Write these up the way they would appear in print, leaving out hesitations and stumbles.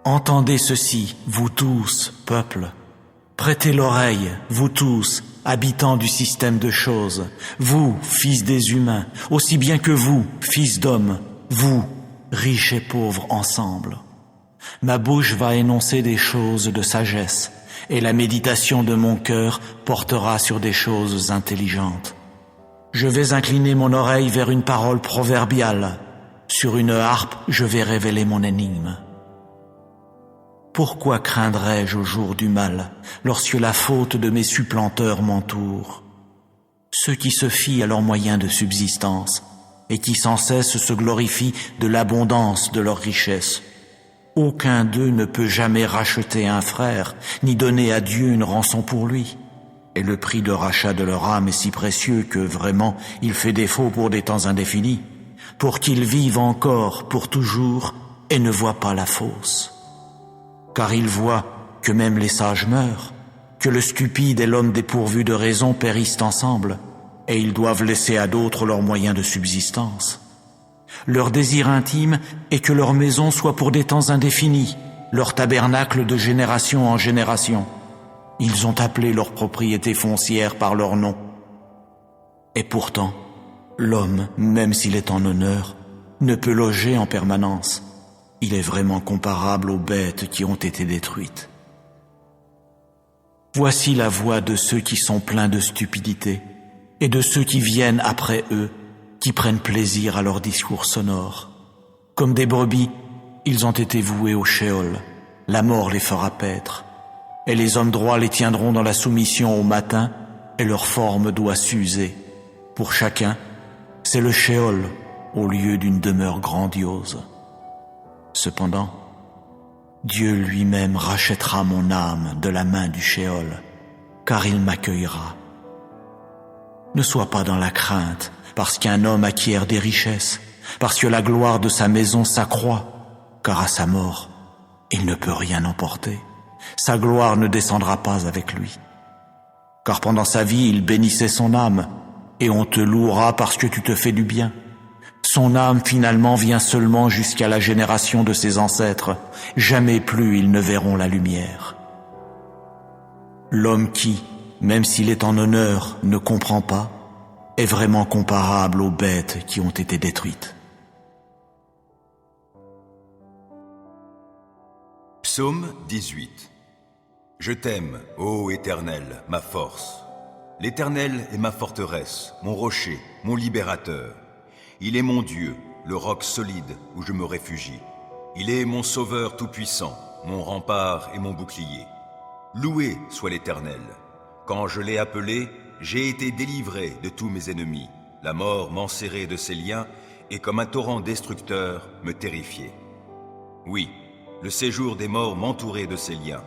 Entendez ceci, vous tous, peuple. Prêtez l'oreille, vous tous, habitants du système de choses, vous, fils des humains, aussi bien que vous, fils d'hommes, vous, riches et pauvres ensemble. Ma bouche va énoncer des choses de sagesse, et la méditation de mon cœur portera sur des choses intelligentes. Je vais incliner mon oreille vers une parole proverbiale. Sur une harpe, je vais révéler mon énigme. Pourquoi craindrais-je au jour du mal, lorsque la faute de mes supplanteurs m'entoure? Ceux qui se fient à leurs moyens de subsistance, et qui sans cesse se glorifient de l'abondance de leurs richesses. Aucun d'eux ne peut jamais racheter un frère, ni donner à Dieu une rançon pour lui. Et le prix de rachat de leur âme est si précieux que vraiment il fait défaut pour des temps indéfinis, pour qu'ils vivent encore pour toujours et ne voient pas la fausse. Car ils voient que même les sages meurent, que le stupide et l'homme dépourvu de raison périssent ensemble, et ils doivent laisser à d'autres leurs moyens de subsistance. Leur désir intime est que leur maison soit pour des temps indéfinis, leur tabernacle de génération en génération. Ils ont appelé leur propriété foncière par leur nom. Et pourtant, l'homme, même s'il est en honneur, ne peut loger en permanence. Il est vraiment comparable aux bêtes qui ont été détruites. Voici la voix de ceux qui sont pleins de stupidité et de ceux qui viennent après eux, qui prennent plaisir à leurs discours sonores. Comme des brebis, ils ont été voués au Sheol. La mort les fera paître. Et les hommes droits les tiendront dans la soumission au matin, et leur forme doit s'user. Pour chacun, c'est le Sheol au lieu d'une demeure grandiose. Cependant, Dieu lui-même rachètera mon âme de la main du Sheol, car il m'accueillera. Ne sois pas dans la crainte, parce qu'un homme acquiert des richesses, parce que la gloire de sa maison s'accroît, car à sa mort, il ne peut rien emporter. Sa gloire ne descendra pas avec lui. Car pendant sa vie, il bénissait son âme, et on te louera parce que tu te fais du bien. Son âme finalement vient seulement jusqu'à la génération de ses ancêtres. Jamais plus ils ne verront la lumière. L'homme qui, même s'il est en honneur, ne comprend pas, est vraiment comparable aux bêtes qui ont été détruites. Psaume 18. Je t'aime, ô Éternel, ma force. L'Éternel est ma forteresse, mon rocher, mon libérateur. Il est mon Dieu, le roc solide où je me réfugie. Il est mon sauveur tout-puissant, mon rempart et mon bouclier. Loué soit l'Éternel. Quand je l'ai appelé, j'ai été délivré de tous mes ennemis. La mort m'enserrait de ses liens et comme un torrent destructeur me terrifiait. Oui, le séjour des morts m'entourait de ses liens.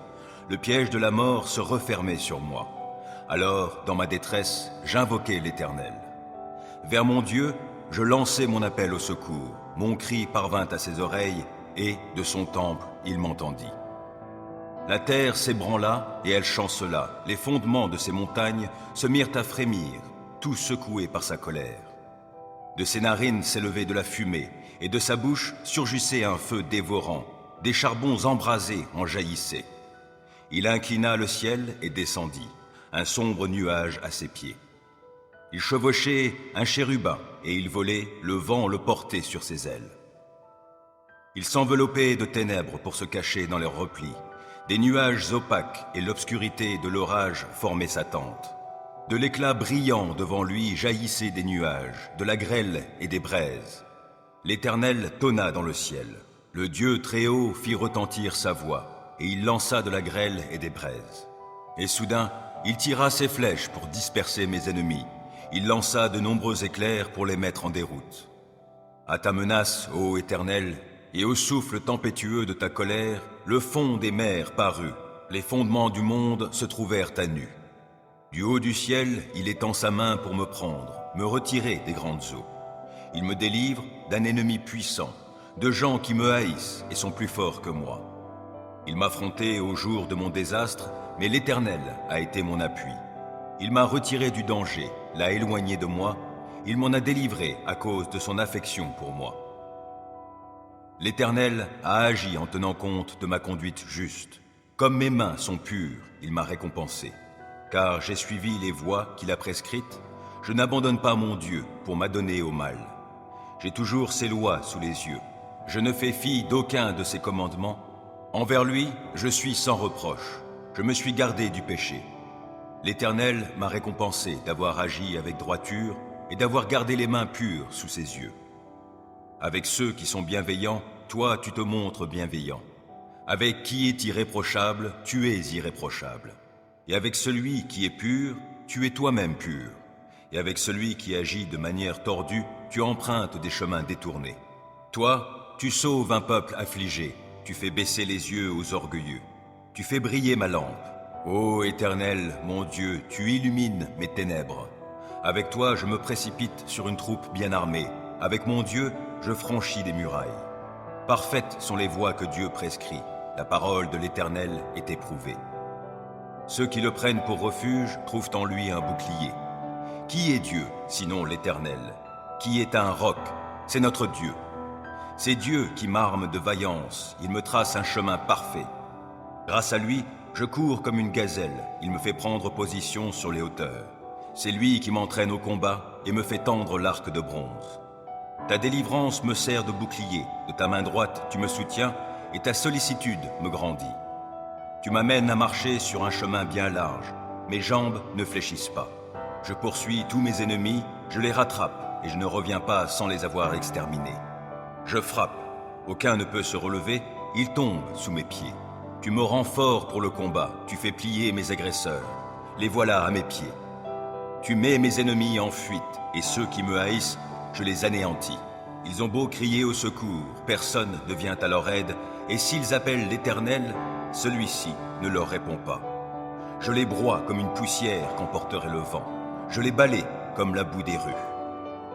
Le piège de la mort se refermait sur moi. Alors, dans ma détresse, j'invoquai l'Éternel. Vers mon Dieu, je lançai mon appel au secours. Mon cri parvint à ses oreilles et, de son temple, il m'entendit. La terre s'ébranla et elle chancela. Les fondements de ses montagnes se mirent à frémir, tout secoués par sa colère. De ses narines s'élevait de la fumée et de sa bouche surgissait un feu dévorant. Des charbons embrasés en jaillissaient. Il inclina le ciel et descendit, un sombre nuage à ses pieds. Il chevauchait un chérubin et il volait, le vent le portait sur ses ailes. Il s'enveloppait de ténèbres pour se cacher dans leurs replis. Des nuages opaques et l'obscurité de l'orage formaient sa tente. De l'éclat brillant devant lui jaillissaient des nuages, de la grêle et des braises. L'Éternel tonna dans le ciel. Le Dieu très haut fit retentir sa voix. Et il lança de la grêle et des braises. Et soudain, il tira ses flèches pour disperser mes ennemis. Il lança de nombreux éclairs pour les mettre en déroute. À ta menace, ô Éternel, et au souffle tempétueux de ta colère, le fond des mers parut. Les fondements du monde se trouvèrent à nu. Du haut du ciel, il étend sa main pour me prendre, me retirer des grandes eaux. Il me délivre d'un ennemi puissant, de gens qui me haïssent et sont plus forts que moi. Il m'affrontait au jour de mon désastre, mais l'Éternel a été mon appui. Il m'a retiré du danger, l'a éloigné de moi, il m'en a délivré à cause de son affection pour moi. L'Éternel a agi en tenant compte de ma conduite juste. Comme mes mains sont pures, il m'a récompensé. Car j'ai suivi les voies qu'il a prescrites, je n'abandonne pas mon Dieu pour m'adonner au mal. J'ai toujours ses lois sous les yeux. Je ne fais fi d'aucun de ses commandements. Envers lui, je suis sans reproche. Je me suis gardé du péché. L'Éternel m'a récompensé d'avoir agi avec droiture et d'avoir gardé les mains pures sous ses yeux. Avec ceux qui sont bienveillants, toi tu te montres bienveillant. Avec qui est irréprochable, tu es irréprochable. Et avec celui qui est pur, tu es toi-même pur. Et avec celui qui agit de manière tordue, tu empruntes des chemins détournés. Toi, tu sauves un peuple affligé, tu fais baisser les yeux aux orgueilleux. Tu fais briller ma lampe. Ô Éternel, mon Dieu, tu illumines mes ténèbres. Avec toi, je me précipite sur une troupe bien armée. Avec mon Dieu, je franchis des murailles. Parfaites sont les voies que Dieu prescrit. La parole de l'Éternel est éprouvée. Ceux qui le prennent pour refuge trouvent en lui un bouclier. Qui est Dieu, sinon l'Éternel? Qui est un roc? C'est notre Dieu. C'est Dieu qui m'arme de vaillance. Il me trace un chemin parfait. Grâce à lui, je cours comme une gazelle. Il me fait prendre position sur les hauteurs. C'est lui qui m'entraîne au combat et me fait tendre l'arc de bronze. Ta délivrance me sert de bouclier. De ta main droite, tu me soutiens et ta sollicitude me grandit. Tu m'amènes à marcher sur un chemin bien large. Mes jambes ne fléchissent pas. Je poursuis tous mes ennemis, je les rattrape et je ne reviens pas sans les avoir exterminés. Je frappe. Aucun ne peut se relever, ils tombent sous mes pieds. Tu me rends fort pour le combat, tu fais plier mes agresseurs. Les voilà à mes pieds. Tu mets mes ennemis en fuite, et ceux qui me haïssent, je les anéantis. Ils ont beau crier au secours, personne ne vient à leur aide, et s'ils appellent l'Éternel, celui-ci ne leur répond pas. Je les broie comme une poussière qu'emporterait le vent. Je les balaie comme la boue des rues.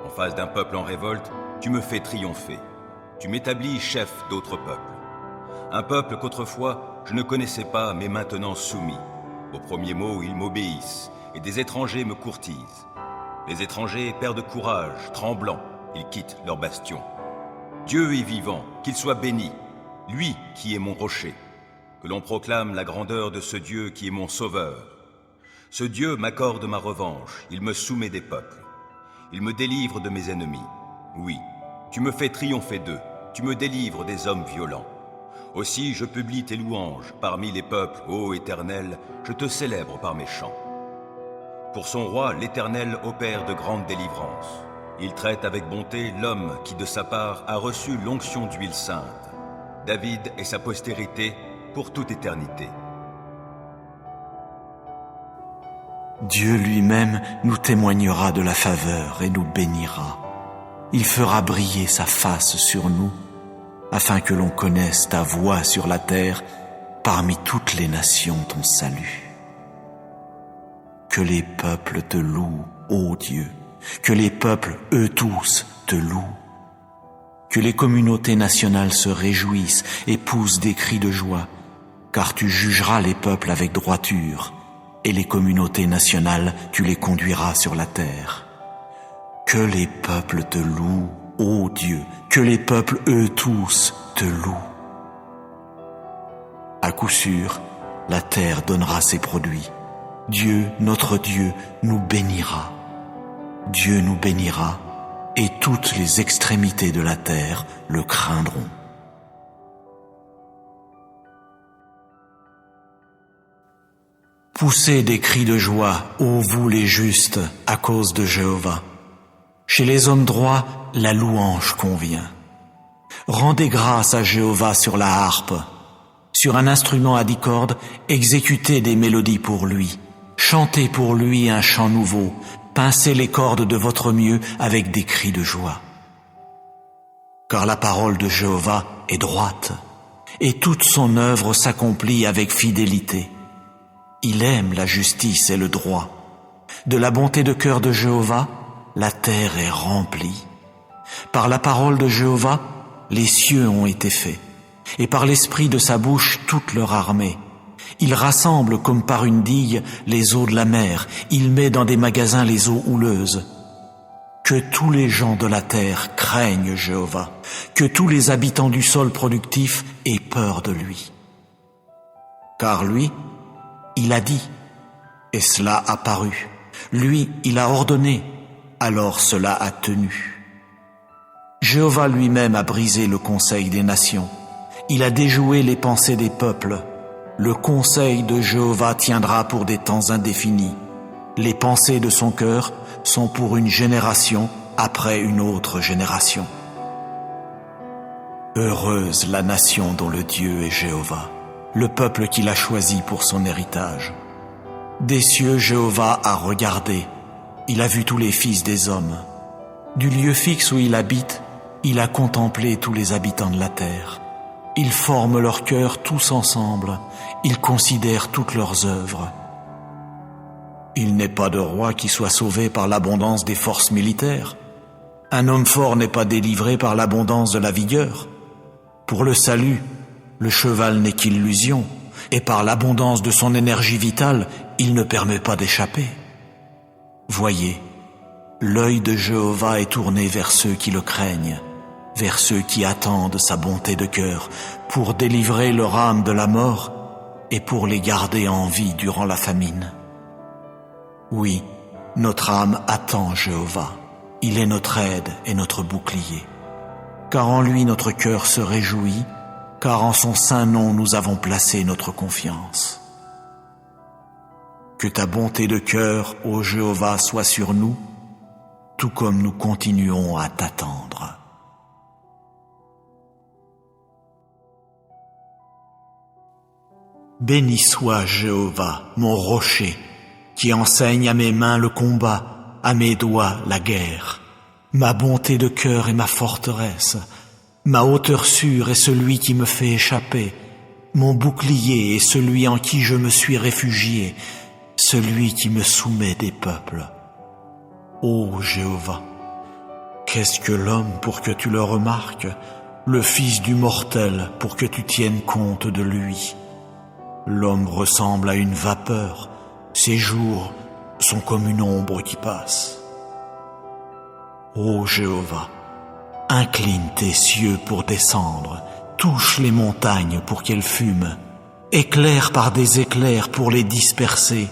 En face d'un peuple en révolte, tu me fais triompher. Tu m'établis chef d'autres peuples. Un peuple qu'autrefois je ne connaissais pas, mais maintenant soumis. Au premier mot, ils m'obéissent, et des étrangers me courtisent. Les étrangers perdent courage, tremblants, ils quittent leur bastion. Dieu est vivant, qu'il soit béni, lui qui est mon rocher. Que l'on proclame la grandeur de ce Dieu qui est mon sauveur. Ce Dieu m'accorde ma revanche, il me soumet des peuples. Il me délivre de mes ennemis. Oui, tu me fais triompher d'eux, tu me délivres des hommes violents. Aussi je publie tes louanges parmi les peuples, ô Éternel, je te célèbre par mes chants. Pour son roi, l'Éternel opère de grandes délivrances. Il traite avec bonté l'homme qui de sa part a reçu l'onction d'huile sainte. David et sa postérité pour toute éternité. Dieu lui-même nous témoignera de la faveur et nous bénira. Il fera briller sa face sur nous, afin que l'on connaisse ta voix sur la terre, parmi toutes les nations ton salut. Que les peuples te louent, ô Dieu, que les peuples, eux tous, te louent. Que les communautés nationales se réjouissent et poussent des cris de joie, car tu jugeras les peuples avec droiture, et les communautés nationales, tu les conduiras sur la terre. Que les peuples te louent, ô Dieu, que les peuples, eux tous, te louent. À coup sûr, la terre donnera ses produits. Dieu, notre Dieu, nous bénira. Dieu nous bénira, et toutes les extrémités de la terre le craindront. Poussez des cris de joie, ô vous les justes, à cause de Jéhovah. Chez les hommes droits, la louange convient. Rendez grâce à Jéhovah sur la harpe. Sur un instrument à 10 cordes, exécutez des mélodies pour lui. Chantez pour lui un chant nouveau. Pincez les cordes de votre mieux avec des cris de joie. Car la parole de Jéhovah est droite, et toute son œuvre s'accomplit avec fidélité. Il aime la justice et le droit. De la bonté de cœur de Jéhovah, la terre est remplie. Par la parole de Jéhovah, les cieux ont été faits, et par l'esprit de sa bouche toute leur armée. Il rassemble comme par une digue les eaux de la mer, il met dans des magasins les eaux houleuses. Que tous les gens de la terre craignent Jéhovah, que tous les habitants du sol productif aient peur de lui. Car lui, il a dit, et cela a paru. Lui, il a ordonné, alors cela a tenu. Jéhovah lui-même a brisé le conseil des nations. Il a déjoué les pensées des peuples. Le conseil de Jéhovah tiendra pour des temps indéfinis. Les pensées de son cœur sont pour une génération après une autre génération. Heureuse la nation dont le Dieu est Jéhovah, le peuple qu'il a choisi pour son héritage. Des cieux Jéhovah a regardé, il a vu tous les fils des hommes. Du lieu fixe où il habite, il a contemplé tous les habitants de la terre. Ils forment leur cœur tous ensemble, ils considèrent toutes leurs œuvres. Il n'est pas de roi qui soit sauvé par l'abondance des forces militaires. Un homme fort n'est pas délivré par l'abondance de la vigueur. Pour le salut, le cheval n'est qu'illusion, et par l'abondance de son énergie vitale, il ne permet pas d'échapper. Voyez, l'œil de Jéhovah est tourné vers ceux qui le craignent, vers ceux qui attendent sa bonté de cœur, pour délivrer leur âme de la mort et pour les garder en vie durant la famine. Oui, notre âme attend Jéhovah. Il est notre aide et notre bouclier. Car en lui notre cœur se réjouit, car en son saint nom nous avons placé notre confiance. Que ta bonté de cœur, ô Jéhovah, soit sur nous, tout comme nous continuons à t'attendre. Béni soit Jéhovah, mon rocher, qui enseigne à mes mains le combat, à mes doigts la guerre. Ma bonté de cœur est ma forteresse, ma hauteur sûre est celui qui me fait échapper, mon bouclier est celui en qui je me suis réfugié, celui qui me soumet des peuples. Ô Jéhovah, qu'est-ce que l'homme pour que tu le remarques, le fils du mortel pour que tu tiennes compte de lui? L'homme ressemble à une vapeur, ses jours sont comme une ombre qui passe. Ô Jéhovah, incline tes cieux pour descendre, touche les montagnes pour qu'elles fument, éclaire par des éclairs pour les disperser,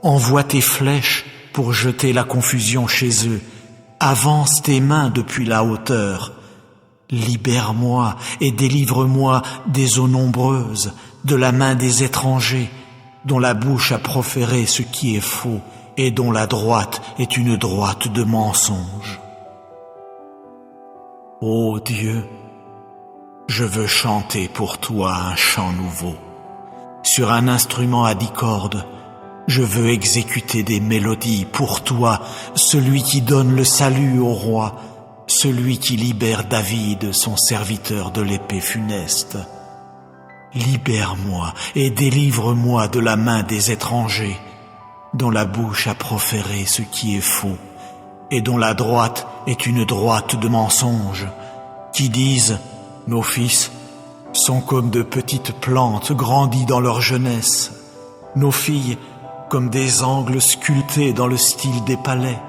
envoie tes flèches pour jeter la confusion chez eux, avance tes mains depuis la hauteur, libère-moi et délivre-moi des eaux nombreuses, de la main des étrangers, dont la bouche a proféré ce qui est faux et dont la droite est une droite de mensonge. Ô Dieu, je veux chanter pour toi un chant nouveau. Sur un instrument à 10 cordes, je veux exécuter des mélodies pour toi, celui qui donne le salut au roi, celui qui libère David, son serviteur de l'épée funeste. Libère-moi et délivre-moi de la main des étrangers, dont la bouche a proféré ce qui est faux, et dont la droite est une droite de mensonge, qui disent « Nos fils sont comme de petites plantes grandies dans leur jeunesse, nos filles comme des angles sculptés dans le style des palais.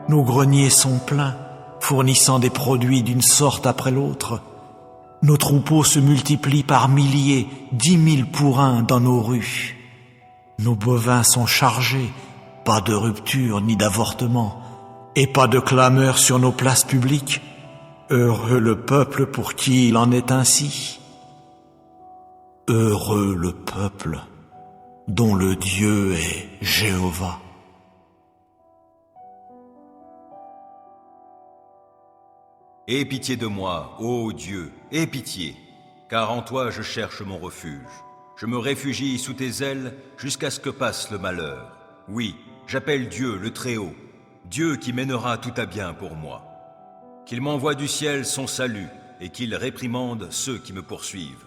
Nos greniers sont pleins, fournissant des produits d'une sorte après l'autre. Nos troupeaux se multiplient par milliers, 10 000 pour un dans nos rues. Nos bovins sont chargés, pas de rupture ni d'avortement, et pas de clameur sur nos places publiques. Heureux le peuple pour qui il en est ainsi. Heureux le peuple dont le Dieu est Jéhovah. Aie pitié de moi, ô Dieu, aie pitié, car en toi je cherche mon refuge. Je me réfugie sous tes ailes jusqu'à ce que passe le malheur. Oui, j'appelle Dieu le Très-Haut, Dieu qui mènera tout à bien pour moi. Qu'il m'envoie du ciel son salut et qu'il réprimande ceux qui me poursuivent.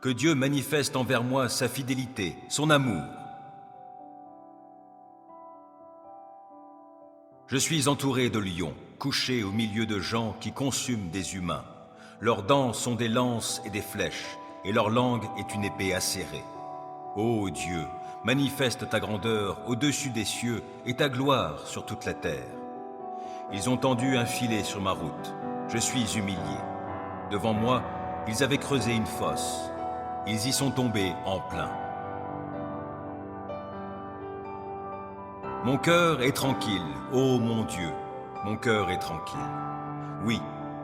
Que Dieu manifeste envers moi sa fidélité, son amour. Je suis entouré de lions, couché au milieu de gens qui consument des humains. Leurs dents sont des lances et des flèches, et leur langue est une épée acérée. Ô Dieu, manifeste ta grandeur au-dessus des cieux et ta gloire sur toute la terre. Ils ont tendu un filet sur ma route. Je suis humilié. Devant moi, ils avaient creusé une fosse. Ils y sont tombés en plein. Mon cœur est tranquille, ô mon Dieu, mon cœur est tranquille. Oui,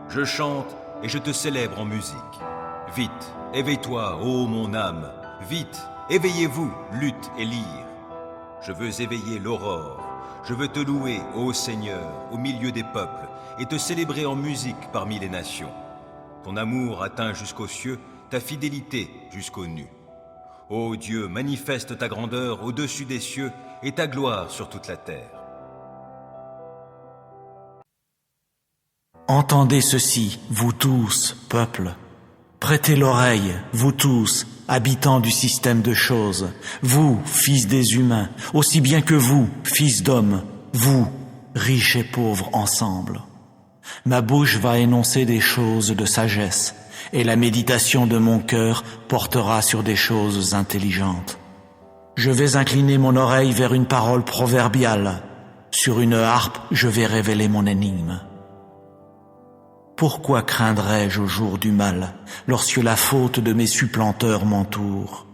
je chante et je te célèbre en musique. Vite, éveille-toi, ô mon âme, vite, éveillez-vous, lutte et lyre. Je veux éveiller l'aurore, je veux te louer, ô Seigneur, au milieu des peuples, et te célébrer en musique parmi les nations. Ton amour atteint jusqu'aux cieux, ta fidélité jusqu'aux nues. Ô Dieu, manifeste ta grandeur au-dessus des cieux et ta gloire sur toute la terre. Entendez ceci, vous tous, peuple. Prêtez l'oreille, vous tous, habitants du système de choses, vous, fils des humains, aussi bien que vous, fils d'hommes, vous, riches et pauvres ensemble. Ma bouche va énoncer des choses de sagesse, et la méditation de mon cœur portera sur des choses intelligentes. Je vais incliner mon oreille vers une parole proverbiale. Sur une harpe, je vais révéler mon énigme. Pourquoi craindrais-je au jour du mal, lorsque la faute de mes supplanteurs m'entoure?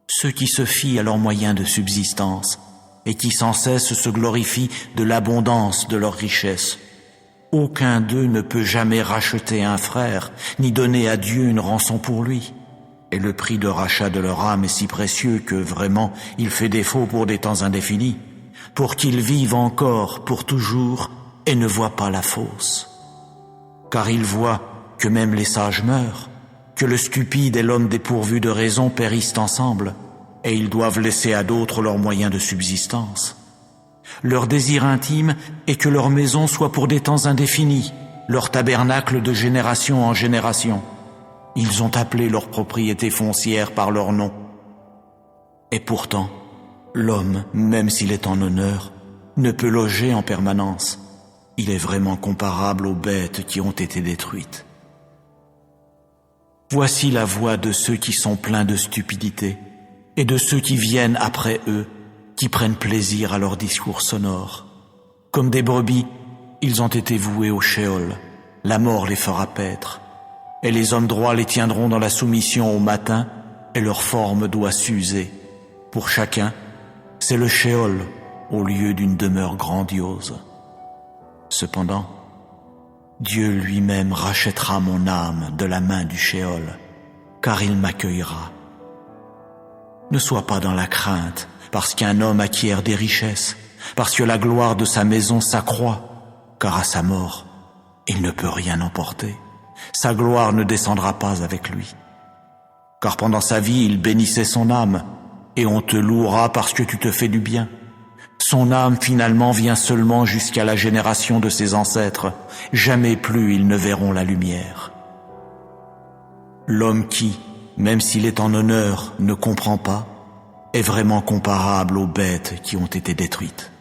Ceux qui se fient à leurs moyens de subsistance, et qui sans cesse se glorifient de l'abondance de leurs richesses. Aucun d'eux ne peut jamais racheter un frère, ni donner à Dieu une rançon pour lui. Et le prix de rachat de leur âme est si précieux que vraiment il fait défaut pour des temps indéfinis, pour qu'ils vivent encore pour toujours et ne voient pas la fosse. Car ils voient que même les sages meurent, que le stupide et l'homme dépourvu de raison périssent ensemble, et ils doivent laisser à d'autres leurs moyens de subsistance. Leur désir intime est que leur maison soit pour des temps indéfinis, leur tabernacle de génération en génération. Ils ont appelé leur propriété foncière par leur nom. Et pourtant, l'homme, même s'il est en honneur, ne peut loger en permanence. Il est vraiment comparable aux bêtes qui ont été détruites. Voici la voix de ceux qui sont pleins de stupidité et de ceux qui viennent après eux, qui prennent plaisir à leurs discours sonores. Comme des brebis, ils ont été voués au Sheol, la mort les fera paître, et les hommes droits les tiendront dans la soumission au matin, et leur forme doit s'user. Pour chacun, c'est le Sheol au lieu d'une demeure grandiose. Cependant, Dieu lui-même rachètera mon âme de la main du Sheol, car il m'accueillera. Ne sois pas dans la crainte, parce qu'un homme acquiert des richesses, parce que la gloire de sa maison s'accroît, car à sa mort, il ne peut rien emporter. Sa gloire ne descendra pas avec lui. Car pendant sa vie, il bénissait son âme, et on te louera parce que tu te fais du bien. Son âme finalement vient seulement jusqu'à la génération de ses ancêtres. Jamais plus ils ne verront la lumière. L'homme qui, même s'il est en honneur, ne comprend pas, est vraiment comparable aux bêtes qui ont été détruites.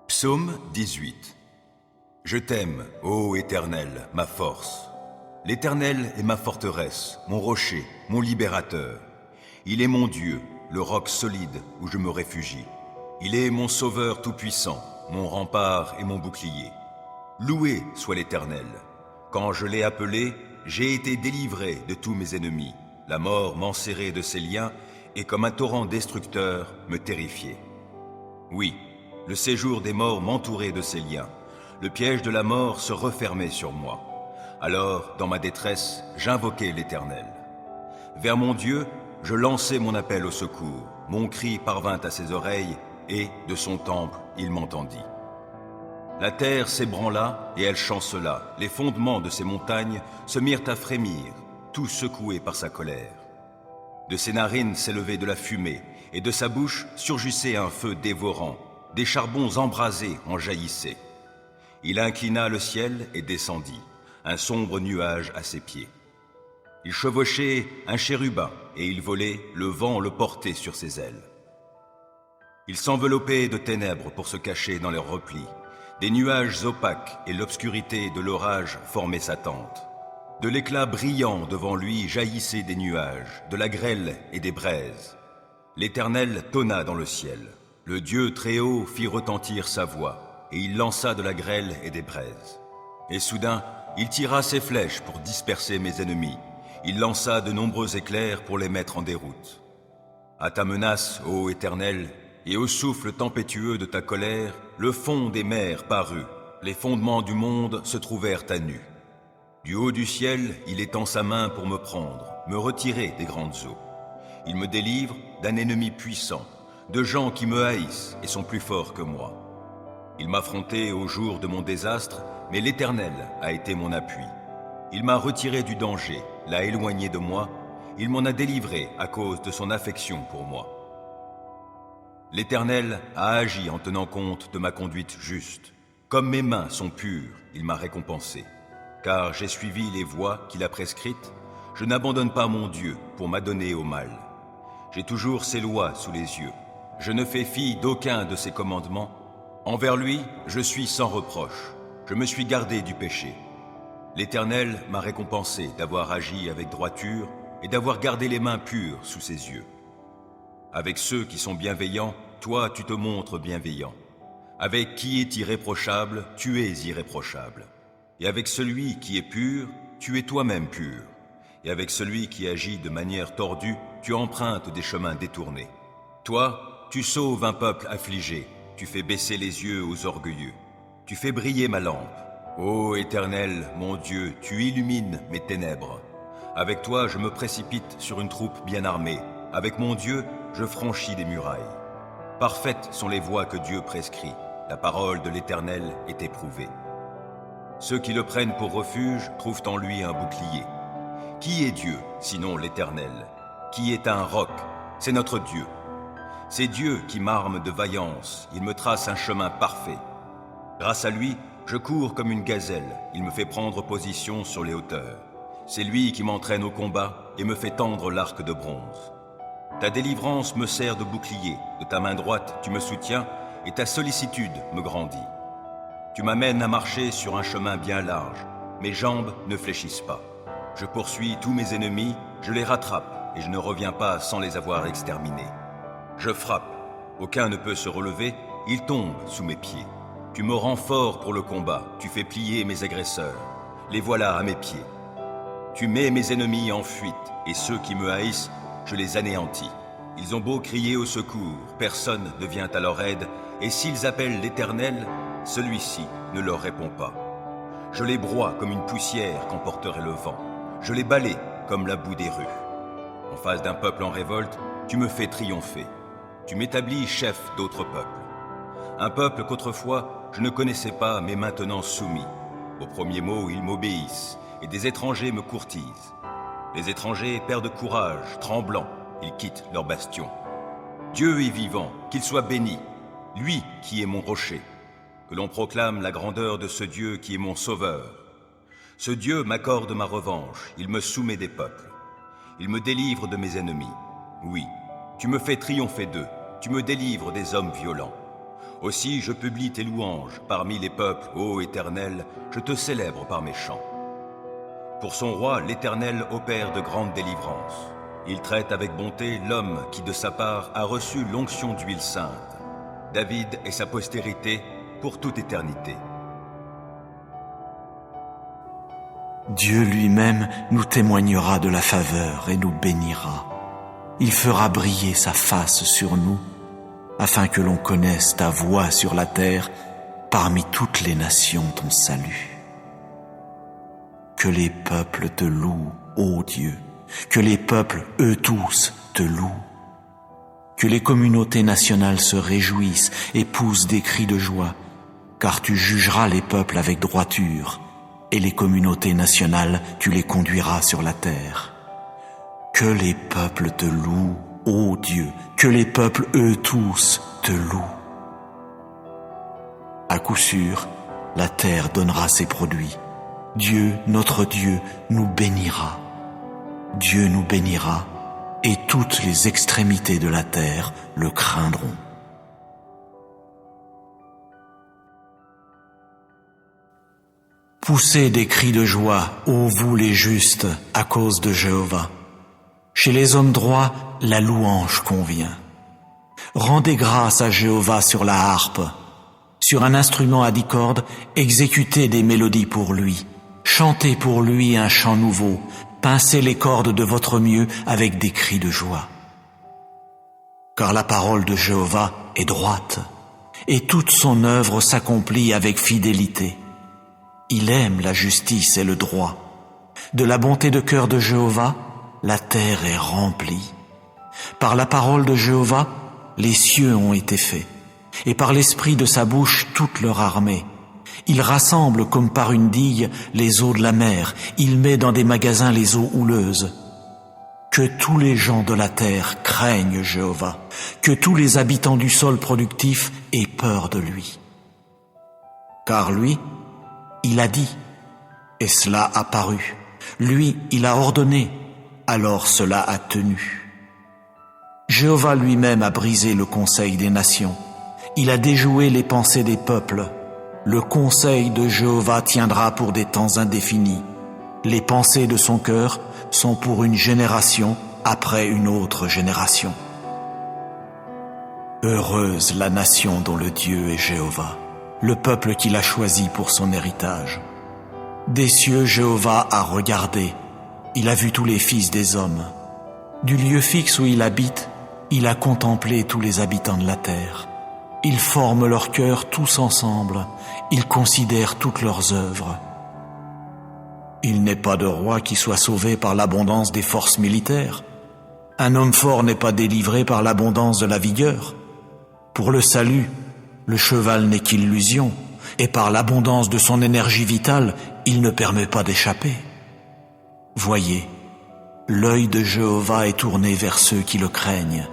Psaume 18. Je t'aime, ô Éternel, ma force. L'Éternel est ma forteresse, mon rocher, mon libérateur. Il est mon Dieu, le roc solide où je me réfugie. Il est mon sauveur tout-puissant, mon rempart et mon bouclier. Loué soit l'Éternel. Quand je l'ai appelé, j'ai été délivré de tous mes ennemis. La mort m'enserrait de ses liens et comme un torrent destructeur me terrifiait. Oui, le séjour des morts m'entourait de ses liens. Le piège de la mort se refermait sur moi. Alors, dans ma détresse, j'invoquai l'Éternel. Vers mon Dieu, je lançai mon appel au secours. Mon cri parvint à ses oreilles et, de son temple, il m'entendit. La terre s'ébranla et elle chancela. Les fondements de ses montagnes se mirent à frémir, tout secoués par sa colère. De ses narines s'élevait de la fumée, et de sa bouche surgissait un feu dévorant. Des charbons embrasés en jaillissaient. Il inclina le ciel et descendit, un sombre nuage à ses pieds. Il chevauchait un chérubin, et il volait, le vent le portait sur ses ailes. Il s'enveloppait de ténèbres pour se cacher dans leurs replis. Des nuages opaques et l'obscurité de l'orage formaient sa tente. De l'éclat brillant devant lui jaillissaient des nuages, de la grêle et des braises. L'Éternel tonna dans le ciel. Le Dieu très haut fit retentir sa voix, et il lança de la grêle et des braises. Et soudain, il tira ses flèches pour disperser mes ennemis. Il lança de nombreux éclairs pour les mettre en déroute. À ta menace, ô Éternel, et au souffle tempétueux de ta colère, le fond des mers parut. Les fondements du monde se trouvèrent à nu. Du haut du ciel, il étend sa main pour me prendre, me retirer des grandes eaux. Il me délivre d'un ennemi puissant, de gens qui me haïssent et sont plus forts que moi. Il m'affrontait au jour de mon désastre, mais l'Éternel a été mon appui. Il m'a retiré du danger, l'a éloigné de moi, il m'en a délivré à cause de son affection pour moi. L'Éternel a agi en tenant compte de ma conduite juste. Comme mes mains sont pures, il m'a récompensé. Car j'ai suivi les voies qu'il a prescrites, je n'abandonne pas mon Dieu pour m'adonner au mal. J'ai toujours ses lois sous les yeux. Je ne fais fi d'aucun de ses commandements. Envers lui, je suis sans reproche. Je me suis gardé du péché. L'Éternel m'a récompensé d'avoir agi avec droiture et d'avoir gardé les mains pures sous ses yeux. Avec ceux qui sont bienveillants, toi tu te montres bienveillant. Avec qui est irréprochable, tu es irréprochable. Et avec celui qui est pur, tu es toi-même pur. Et avec celui qui agit de manière tordue, tu empruntes des chemins détournés. Toi, tu sauves un peuple affligé, tu fais baisser les yeux aux orgueilleux. Tu fais briller ma lampe. Ô Éternel, mon Dieu, tu illumines mes ténèbres. Avec toi, je me précipite sur une troupe bien armée. Avec mon Dieu, je franchis des murailles. Parfaites sont les voies que Dieu prescrit. La parole de l'Éternel est éprouvée. Ceux qui le prennent pour refuge trouvent en lui un bouclier. Qui est Dieu, sinon l'Éternel? Qui est un roc? C'est notre Dieu. C'est Dieu qui m'arme de vaillance, il me trace un chemin parfait. Grâce à lui, je cours comme une gazelle, il me fait prendre position sur les hauteurs. C'est lui qui m'entraîne au combat et me fait tendre l'arc de bronze. Ta délivrance me sert de bouclier, de ta main droite tu me soutiens et ta sollicitude me grandit. Tu m'amènes à marcher sur un chemin bien large, mes jambes ne fléchissent pas. Je poursuis tous mes ennemis, je les rattrape et je ne reviens pas sans les avoir exterminés. Je frappe, aucun ne peut se relever, ils tombent sous mes pieds. Tu me rends fort pour le combat, tu fais plier mes agresseurs. Les voilà à mes pieds. Tu mets mes ennemis en fuite, et ceux qui me haïssent, je les anéantis. Ils ont beau crier au secours, personne ne vient à leur aide, et s'ils appellent l'Éternel, celui-ci ne leur répond pas. Je les broie comme une poussière qu'emporterait le vent. Je les balaie comme la boue des rues. En face d'un peuple en révolte, tu me fais triompher. Tu m'établis chef d'autres peuples. Un peuple qu'autrefois je ne connaissais pas, mais maintenant soumis. Au premier mot, ils m'obéissent, et des étrangers me courtisent. Les étrangers perdent courage, tremblants, ils quittent leur bastion. Dieu est vivant, qu'il soit béni, lui qui est mon rocher. Que l'on proclame la grandeur de ce Dieu qui est mon sauveur. Ce Dieu m'accorde ma revanche, il me soumet des peuples. Il me délivre de mes ennemis. Oui, tu me fais triompher d'eux, tu me délivres des hommes violents. Aussi je publie tes louanges parmi les peuples, ô Éternel, je te célèbre par mes chants. Pour son roi, l'Éternel opère de grandes délivrances. Il traite avec bonté l'homme qui de sa part a reçu l'onction d'huile sainte. David et sa postérité pour toute éternité. Dieu lui-même nous témoignera de la faveur et nous bénira. Il fera briller sa face sur nous, afin que l'on connaisse ta voix sur la terre, parmi toutes les nations ton salut. Que les peuples te louent, ô Dieu, que les peuples, eux tous, te louent. Que les communautés nationales se réjouissent et poussent des cris de joie, car tu jugeras les peuples avec droiture, et les communautés nationales, tu les conduiras sur la terre. Que les peuples te louent, ô Dieu, que les peuples, eux tous, te louent. À coup sûr, la terre donnera ses produits. Dieu, notre Dieu, nous bénira. Dieu nous bénira, et toutes les extrémités de la terre le craindront. Poussez des cris de joie, ô vous les justes, à cause de Jéhovah. Chez les hommes droits, la louange convient. Rendez grâce à Jéhovah sur la harpe. Sur un instrument à 10 cordes, exécutez des mélodies pour lui. Chantez pour lui un chant nouveau. Pincez les cordes de votre mieux avec des cris de joie. Car la parole de Jéhovah est droite, et toute son œuvre s'accomplit avec fidélité. Il aime la justice et le droit. De la bonté de cœur de Jéhovah, la terre est remplie. Par la parole de Jéhovah, les cieux ont été faits, et par l'esprit de sa bouche toute leur armée. Il rassemble comme par une digue les eaux de la mer, il met dans des magasins les eaux houleuses. Que tous les gens de la terre craignent Jéhovah, que tous les habitants du sol productif aient peur de lui. Car lui, il a dit, et cela a paru. Lui, il a ordonné, alors cela a tenu. Jéhovah lui-même a brisé le conseil des nations. Il a déjoué les pensées des peuples. Le conseil de Jéhovah tiendra pour des temps indéfinis. Les pensées de son cœur sont pour une génération après une autre génération. Heureuse la nation dont le Dieu est Jéhovah, le peuple qu'il a choisi pour son héritage. Des cieux Jéhovah a regardé, il a vu tous les fils des hommes. Du lieu fixe où il habite, il a contemplé tous les habitants de la terre. Ils forment leur cœur tous ensemble, ils considèrent toutes leurs œuvres. Il n'est pas de roi qui soit sauvé par l'abondance des forces militaires. Un homme fort n'est pas délivré par l'abondance de la vigueur. Pour le salut, le cheval n'est qu'illusion, et par l'abondance de son énergie vitale, il ne permet pas d'échapper. Voyez, l'œil de Jéhovah est tourné vers ceux qui le craignent,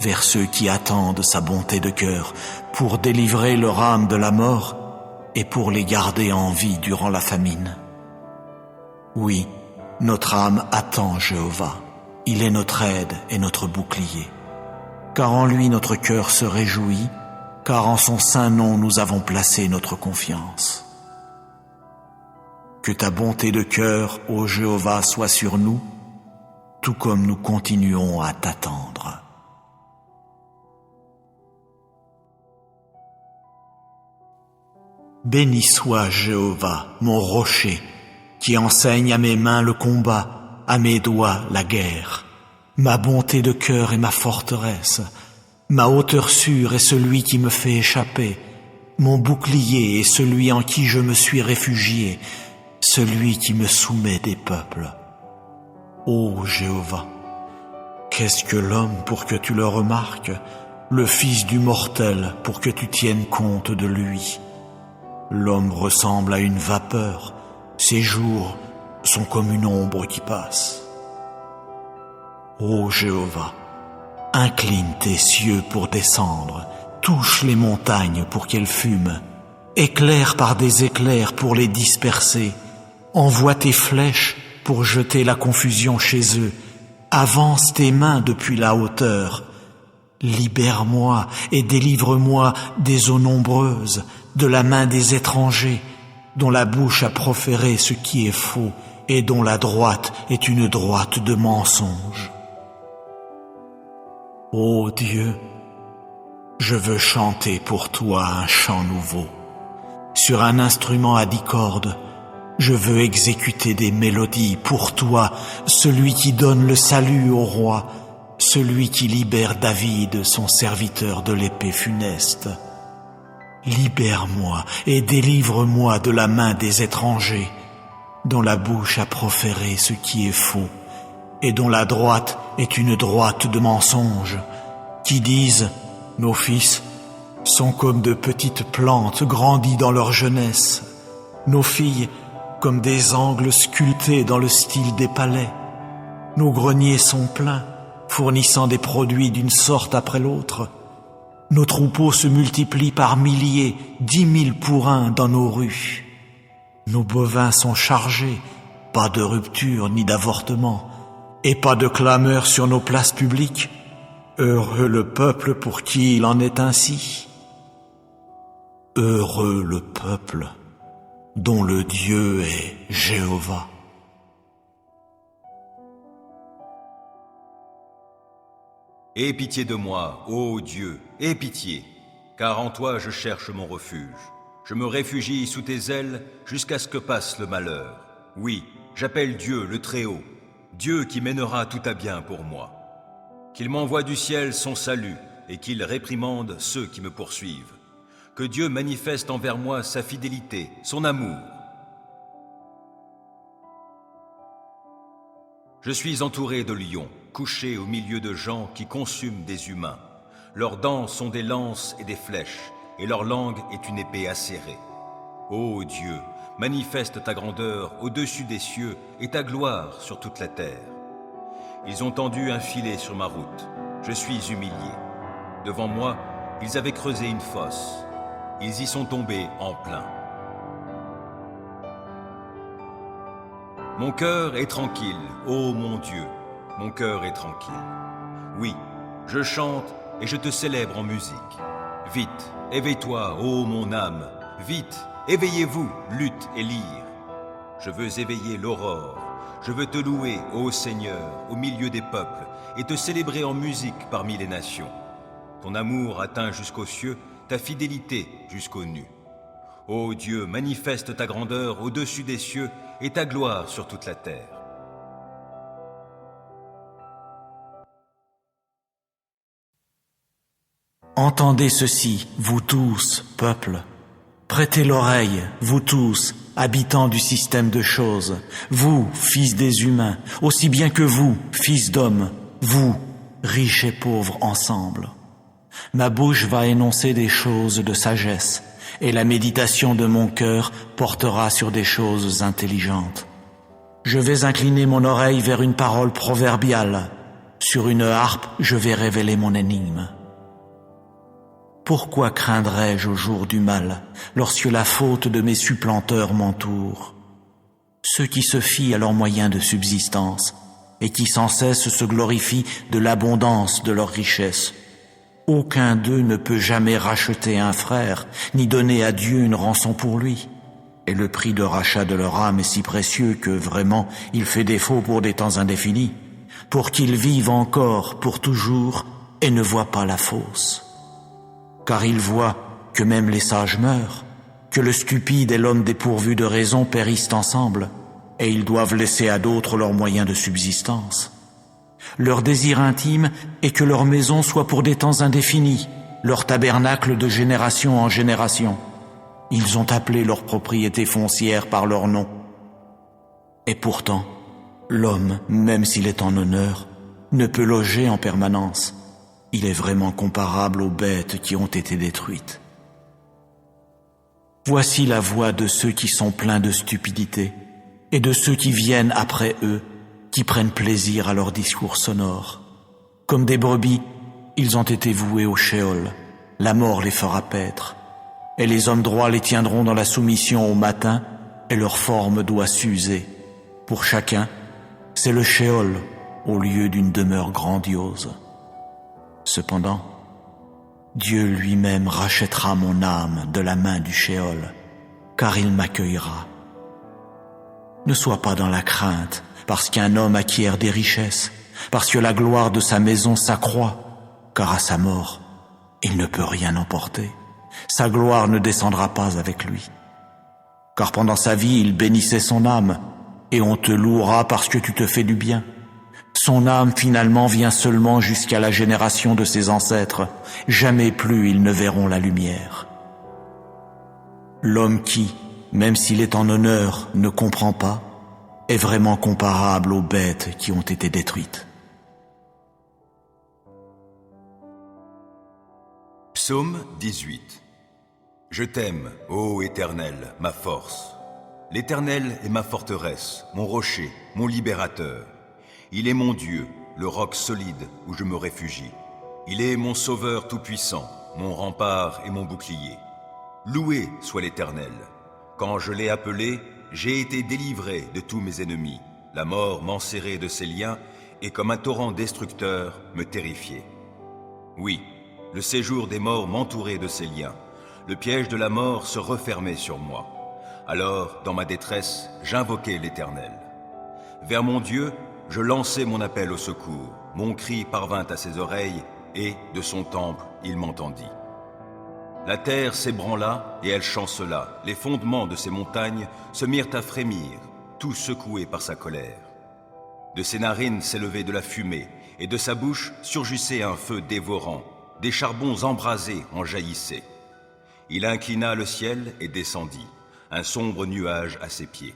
vers ceux qui attendent sa bonté de cœur, pour délivrer leur âme de la mort et pour les garder en vie durant la famine. Oui, notre âme attend Jéhovah. Il est notre aide et notre bouclier. Car en lui notre cœur se réjouit, car en son saint nom nous avons placé notre confiance. Que ta bonté de cœur, ô Jéhovah, soit sur nous, tout comme nous continuons à t'attendre. Béni soit Jéhovah, mon rocher, qui enseigne à mes mains le combat, à mes doigts la guerre. Ma bonté de cœur est ma forteresse, ma hauteur sûre est celui qui me fait échapper, mon bouclier est celui en qui je me suis réfugié, celui qui me soumet des peuples. Ô Jéhovah, qu'est-ce que l'homme pour que tu le remarques, le fils du mortel pour que tu tiennes compte de lui? L'homme ressemble à une vapeur, ses jours sont comme une ombre qui passe. Ô Jéhovah, incline tes cieux pour descendre, touche les montagnes pour qu'elles fument, éclaire par des éclairs pour les disperser, envoie tes flèches pour jeter la confusion chez eux, avance tes mains depuis la hauteur, libère-moi et délivre-moi des eaux nombreuses, de la main des étrangers, dont la bouche a proféré ce qui est faux et dont la droite est une droite de mensonge. Ô Dieu, je veux chanter pour toi un chant nouveau. Sur un instrument à 10 cordes, je veux exécuter des mélodies pour toi, celui qui donne le salut au roi, celui qui libère David, son serviteur de l'épée funeste. Libère-moi et délivre-moi de la main des étrangers, dont la bouche a proféré ce qui est faux, et dont la droite est une droite de mensonge, qui disent « Nos fils sont comme de petites plantes grandies dans leur jeunesse, nos filles comme des angles sculptés dans le style des palais. Nos greniers sont pleins, fournissant des produits d'une sorte après l'autre. Nos troupeaux se multiplient par milliers, 10 000 pour un dans nos rues. Nos bovins sont chargés, pas de rupture ni d'avortement, et pas de clameur sur nos places publiques. Heureux le peuple pour qui il en est ainsi. Heureux le peuple dont le Dieu est Jéhovah. « Aie pitié de moi, ô Dieu, aie pitié, car en toi je cherche mon refuge. Je me réfugie sous tes ailes jusqu'à ce que passe le malheur. Oui, j'appelle Dieu le Très-Haut, Dieu qui mènera tout à bien pour moi. Qu'il m'envoie du ciel son salut et qu'il réprimande ceux qui me poursuivent. Que Dieu manifeste envers moi sa fidélité, son amour. Je suis entouré de lions, couché au milieu de gens qui consument des humains. Leurs dents sont des lances et des flèches, et leur langue est une épée acérée. Ô Dieu, manifeste ta grandeur au-dessus des cieux et ta gloire sur toute la terre. Ils ont tendu un filet sur ma route. Je suis humilié. Devant moi, ils avaient creusé une fosse. Ils y sont tombés en plein. Mon cœur est tranquille, ô mon Dieu, mon cœur est tranquille. Oui, je chante et je te célèbre en musique. Vite, éveille-toi, ô mon âme, vite, éveillez-vous, lutte et lyre. Je veux éveiller l'aurore, je veux te louer, ô Seigneur, au milieu des peuples, et te célébrer en musique parmi les nations. Ton amour atteint jusqu'aux cieux, ta fidélité jusqu'aux nues. Ô Dieu, manifeste ta grandeur au-dessus des cieux et ta gloire sur toute la terre. Entendez ceci, vous tous, peuple. Prêtez l'oreille, vous tous, habitants du système de choses. Vous, fils des humains, aussi bien que vous, fils d'hommes. Vous, riches et pauvres ensemble. Ma bouche va énoncer des choses de sagesse, et la méditation de mon cœur portera sur des choses intelligentes. Je vais incliner mon oreille vers une parole proverbiale. Sur une harpe, je vais révéler mon énigme. Pourquoi craindrais-je au jour du mal, lorsque la faute de mes supplanteurs m'entoure? Ceux qui se fient à leurs moyens de subsistance, et qui sans cesse se glorifient de l'abondance de leurs richesses. Aucun d'eux ne peut jamais racheter un frère, ni donner à Dieu une rançon pour lui. Et le prix de rachat de leur âme est si précieux que vraiment il fait défaut pour des temps indéfinis, pour qu'ils vivent encore pour toujours et ne voient pas la fosse. Car ils voient que même les sages meurent, que le stupide et l'homme dépourvu de raison périssent ensemble, et ils doivent laisser à d'autres leurs moyens de subsistance. Leur désir intime est que leur maison soit pour des temps indéfinis, leur tabernacle de génération en génération. Ils ont appelé leur propriété foncière par leur nom. Et pourtant, l'homme, même s'il est en honneur, ne peut loger en permanence. Il est vraiment comparable aux bêtes qui ont été détruites. Voici la voix de ceux qui sont pleins de stupidité et de ceux qui viennent après eux, qui prennent plaisir à leurs discours sonores. Comme des brebis, ils ont été voués au Sheol, la mort les fera paître, et les hommes droits les tiendront dans la soumission au matin, et leur forme doit s'user. Pour chacun, c'est le Sheol au lieu d'une demeure grandiose. Cependant, Dieu lui-même rachètera mon âme de la main du Sheol, car il m'accueillera. Ne sois pas dans la crainte, parce qu'un homme acquiert des richesses, parce que la gloire de sa maison s'accroît, car à sa mort, il ne peut rien emporter. Sa gloire ne descendra pas avec lui. Car pendant sa vie, il bénissait son âme, et on te louera parce que tu te fais du bien. Son âme finalement vient seulement jusqu'à la génération de ses ancêtres. Jamais plus ils ne verront la lumière. L'homme qui, même s'il est en honneur, ne comprend pas, est vraiment comparable aux bêtes qui ont été détruites. Psaume 18. Je t'aime, ô Éternel, ma force. L'Éternel est ma forteresse, mon rocher, mon libérateur. Il est mon Dieu, le roc solide où je me réfugie. Il est mon sauveur tout-puissant, mon rempart et mon bouclier. Loué soit l'Éternel. Quand je l'ai appelé, j'ai été délivré de tous mes ennemis. La mort m'enserrait de ses liens et comme un torrent destructeur me terrifiait. Oui, le séjour des morts m'entourait de ses liens. Le piège de la mort se refermait sur moi. Alors, dans ma détresse, j'invoquai l'Éternel. Vers mon Dieu, je lançai mon appel au secours. Mon cri parvint à ses oreilles, et, de son temple, il m'entendit. La terre s'ébranla, et elle chancela. Les fondements de ces montagnes se mirent à frémir, tout secoués par sa colère. De ses narines s'élevait de la fumée, et de sa bouche surgissait un feu dévorant. Des charbons embrasés en jaillissaient. Il inclina le ciel et descendit, un sombre nuage à ses pieds.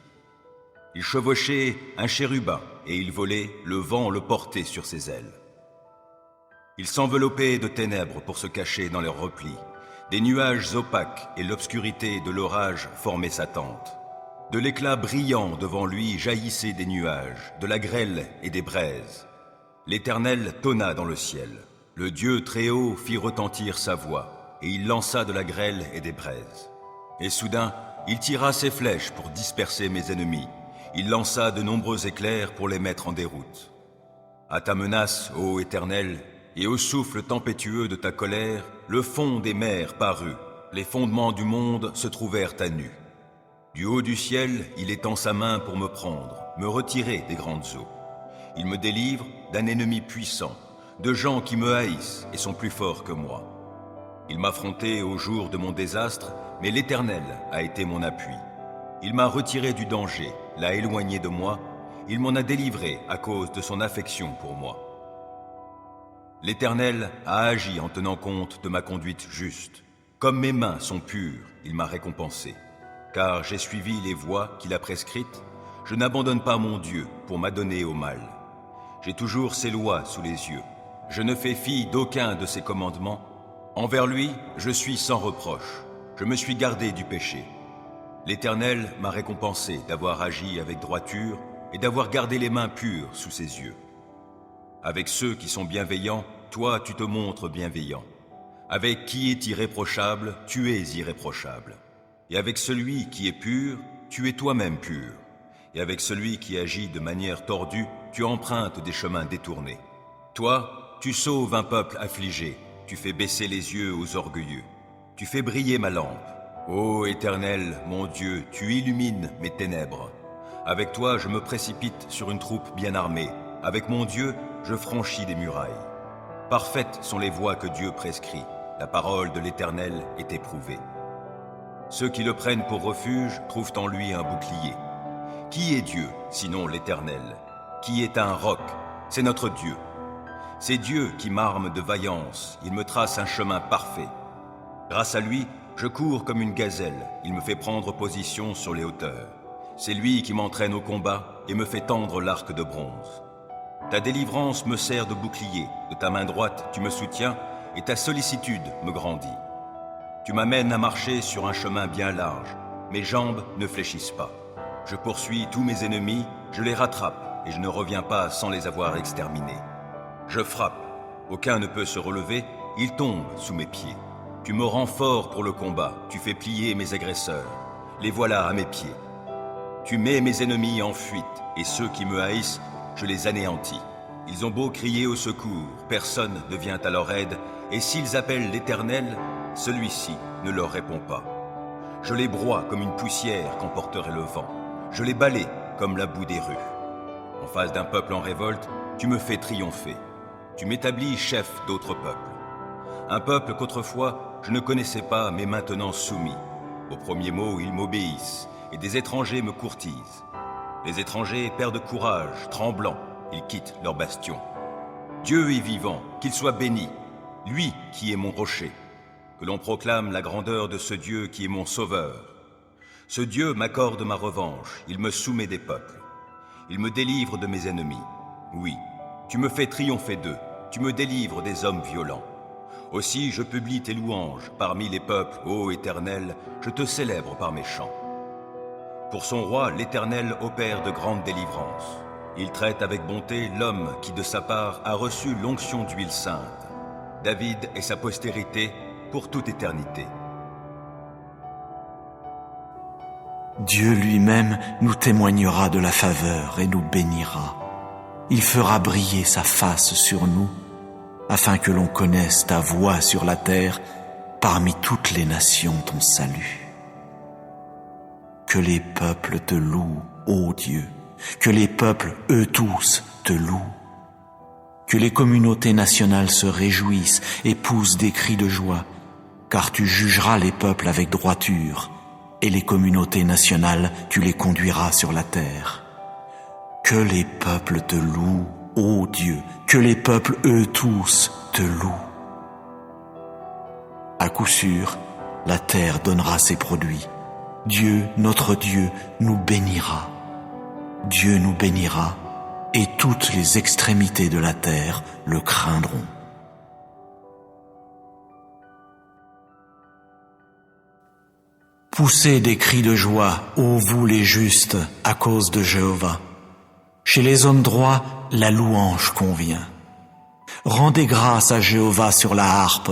Il chevauchait un chérubin, et il volait, le vent le portait sur ses ailes. Il s'enveloppait de ténèbres pour se cacher dans leurs replis. Des nuages opaques et l'obscurité de l'orage formaient sa tente. De l'éclat brillant devant lui jaillissaient des nuages, de la grêle et des braises. L'Éternel tonna dans le ciel. Le Dieu Très-Haut fit retentir sa voix, et il lança de la grêle et des braises. Et soudain, il tira ses flèches pour disperser mes ennemis. Il lança de nombreux éclairs pour les mettre en déroute. À ta menace, ô Éternel, et au souffle tempétueux de ta colère, le fond des mers parut. Les fondements du monde se trouvèrent à nu. Du haut du ciel, il étend sa main pour me prendre, me retirer des grandes eaux. Il me délivre d'un ennemi puissant, de gens qui me haïssent et sont plus forts que moi. Il m'affrontait au jour de mon désastre, mais l'Éternel a été mon appui. Il m'a retiré du danger, l'a éloigné de moi, il m'en a délivré à cause de son affection pour moi. L'Éternel a agi en tenant compte de ma conduite juste. Comme mes mains sont pures, il m'a récompensé. Car j'ai suivi les voies qu'il a prescrites, je n'abandonne pas mon Dieu pour m'adonner au mal. J'ai toujours ses lois sous les yeux. Je ne fais fi d'aucun de ses commandements. Envers lui, je suis sans reproche. Je me suis gardé du péché. L'Éternel m'a récompensé d'avoir agi avec droiture et d'avoir gardé les mains pures sous ses yeux. Avec ceux qui sont bienveillants, toi tu te montres bienveillant. Avec qui est irréprochable, tu es irréprochable. Et avec celui qui est pur, tu es toi-même pur. Et avec celui qui agit de manière tordue, tu empruntes des chemins détournés. Toi, tu sauves un peuple affligé, tu fais baisser les yeux aux orgueilleux. Tu fais briller ma lampe. Ô Éternel, mon Dieu, tu illumines mes ténèbres. Avec toi, je me précipite sur une troupe bien armée. Avec mon Dieu, je franchis des murailles. Parfaites sont les voies que Dieu prescrit. La parole de l'Éternel est éprouvée. Ceux qui le prennent pour refuge trouvent en lui un bouclier. Qui est Dieu, sinon l'Éternel? Qui est un roc? C'est notre Dieu. C'est Dieu qui m'arme de vaillance. Il me trace un chemin parfait. Grâce à lui, je cours comme une gazelle. Il me fait prendre position sur les hauteurs. C'est lui qui m'entraîne au combat et me fait tendre l'arc de bronze. Ta délivrance me sert de bouclier. De ta main droite, tu me soutiens et ta sollicitude me grandit. Tu m'amènes à marcher sur un chemin bien large. Mes jambes ne fléchissent pas. Je poursuis tous mes ennemis, je les rattrape et je ne reviens pas sans les avoir exterminés. Je frappe, aucun ne peut se relever, ils tombent sous mes pieds. Tu me rends fort pour le combat, tu fais plier mes agresseurs. Les voilà à mes pieds. Tu mets mes ennemis en fuite et ceux qui me haïssent, je les anéantis. Ils ont beau crier au secours, personne ne vient à leur aide, et s'ils appellent l'Éternel, celui-ci ne leur répond pas. Je les broie comme une poussière qu'emporterait le vent. Je les balaie comme la boue des rues. En face d'un peuple en révolte, tu me fais triompher. Tu m'établis chef d'autres peuples. Un peuple qu'autrefois je ne connaissais pas, mais maintenant soumis. Au premier mot, ils m'obéissent, et des étrangers me courtisent. Les étrangers perdent courage, tremblants, ils quittent leur bastion. Dieu est vivant, qu'il soit béni, lui qui est mon rocher. Que l'on proclame la grandeur de ce Dieu qui est mon sauveur. Ce Dieu m'accorde ma revanche, il me soumet des peuples. Il me délivre de mes ennemis. Oui, tu me fais triompher d'eux, tu me délivres des hommes violents. Aussi je publie tes louanges parmi les peuples, ô Éternel, je te célèbre par mes chants. Pour son roi, l'Éternel opère de grandes délivrances. Il traite avec bonté l'homme qui de sa part a reçu l'onction d'huile sainte. David et sa postérité pour toute éternité. Dieu lui-même nous témoignera de la faveur et nous bénira. Il fera briller sa face sur nous, afin que l'on connaisse ta voix sur la terre, parmi toutes les nations ton salut. Que les peuples te louent, ô Dieu, que les peuples, eux tous, te loue. Que les communautés nationales se réjouissent et poussent des cris de joie, car tu jugeras les peuples avec droiture, et les communautés nationales, tu les conduiras sur la terre. Que les peuples te louent, ô Dieu, que les peuples, eux tous, te louent. À coup sûr, la terre donnera ses produits. Dieu, notre Dieu, nous bénira. Dieu nous bénira, et toutes les extrémités de la terre le craindront. Poussez des cris de joie, ô vous les justes, à cause de Jéhovah. Chez les hommes droits, la louange convient. Rendez grâce à Jéhovah sur la harpe.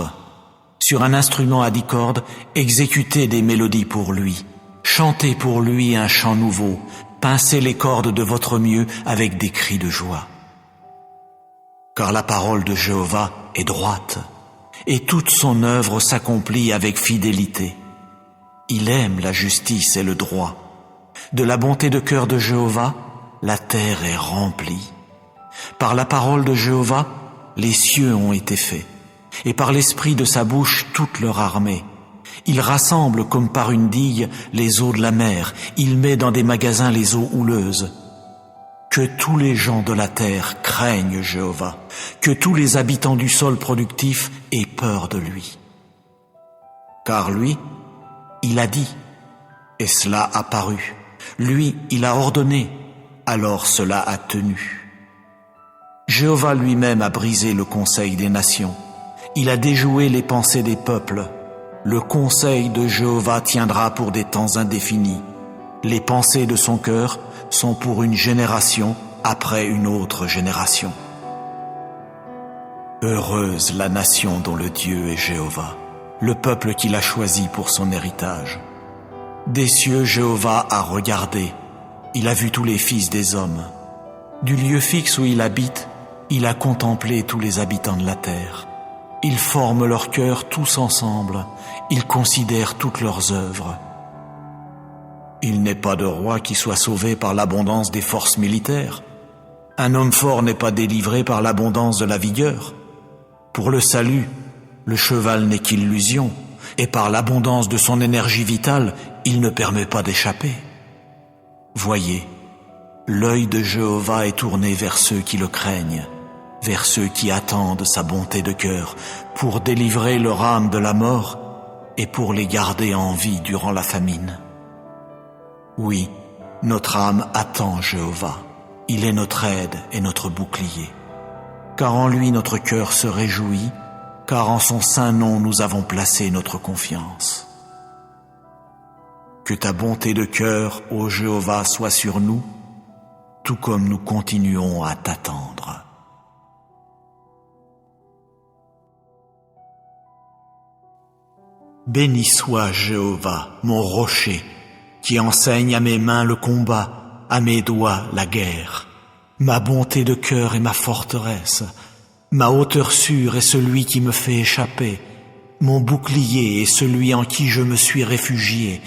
Sur un instrument à 10 cordes, exécutez des mélodies pour lui. Chantez pour lui un chant nouveau. Pincez les cordes de votre mieux avec des cris de joie. Car la parole de Jéhovah est droite, et toute son œuvre s'accomplit avec fidélité. Il aime la justice et le droit. De la bonté de cœur de Jéhovah, la terre est remplie. Par la parole de Jéhovah, les cieux ont été faits, et par l'esprit de sa bouche toute leur armée. Il rassemble comme par une digue les eaux de la mer, il met dans des magasins les eaux houleuses. Que tous les gens de la terre craignent Jéhovah, que tous les habitants du sol productif aient peur de lui. Car lui, il a dit, et cela a paru. Lui, il a ordonné, alors cela a tenu. Jéhovah lui-même a brisé le conseil des nations. Il a déjoué les pensées des peuples. Le conseil de Jéhovah tiendra pour des temps indéfinis. Les pensées de son cœur sont pour une génération après une autre génération. Heureuse la nation dont le Dieu est Jéhovah, le peuple qu'il a choisi pour son héritage. Des cieux Jéhovah a regardé, il a vu tous les fils des hommes. Du lieu fixe où il habite, il a contemplé tous les habitants de la terre. Il forme leur cœur tous ensemble, il considère toutes leurs œuvres. Il n'est pas de roi qui soit sauvé par l'abondance des forces militaires. Un homme fort n'est pas délivré par l'abondance de la vigueur. Pour le salut, le cheval n'est qu'illusion, et par l'abondance de son énergie vitale, il ne permet pas d'échapper. Voyez, l'œil de Jéhovah est tourné vers ceux qui le craignent, vers ceux qui attendent sa bonté de cœur, pour délivrer leur âme de la mort et pour les garder en vie durant la famine. Oui, notre âme attend Jéhovah. Il est notre aide et notre bouclier. Car en lui notre cœur se réjouit, car en son saint nom nous avons placé notre confiance. Que ta bonté de cœur, ô Jéhovah, soit sur nous, tout comme nous continuons à t'attendre. Béni soit Jéhovah, mon rocher, qui enseigne à mes mains le combat, à mes doigts la guerre. Ma bonté de cœur est ma forteresse, ma hauteur sûre est celui qui me fait échapper, mon bouclier est celui en qui je me suis réfugié,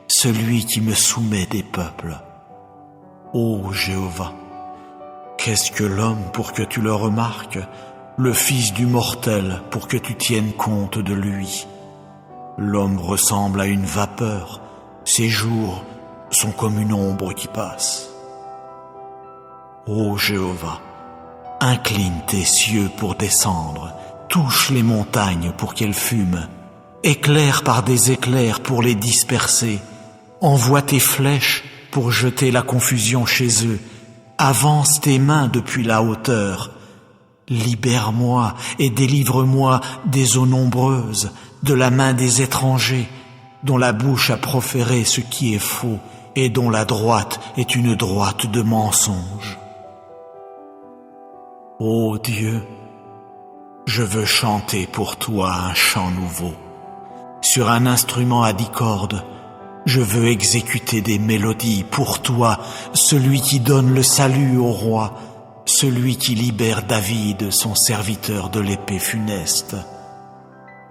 celui qui me soumet des peuples. Ô Jéhovah, qu'est-ce que l'homme pour que tu le remarques, le fils du mortel pour que tu tiennes compte de lui? L'homme ressemble à une vapeur, ses jours sont comme une ombre qui passe. Ô Jéhovah, incline tes cieux pour descendre, touche les montagnes pour qu'elles fument, éclaire par des éclairs pour les disperser, envoie tes flèches pour jeter la confusion chez eux, avance tes mains depuis la hauteur, libère-moi et délivre-moi des eaux nombreuses, de la main des étrangers, dont la bouche a proféré ce qui est faux et dont la droite est une droite de mensonge. Ô Dieu, je veux chanter pour toi un chant nouveau. Sur un instrument à 10 cordes, je veux exécuter des mélodies pour toi, celui qui donne le salut au roi, celui qui libère David, son serviteur de l'épée funeste.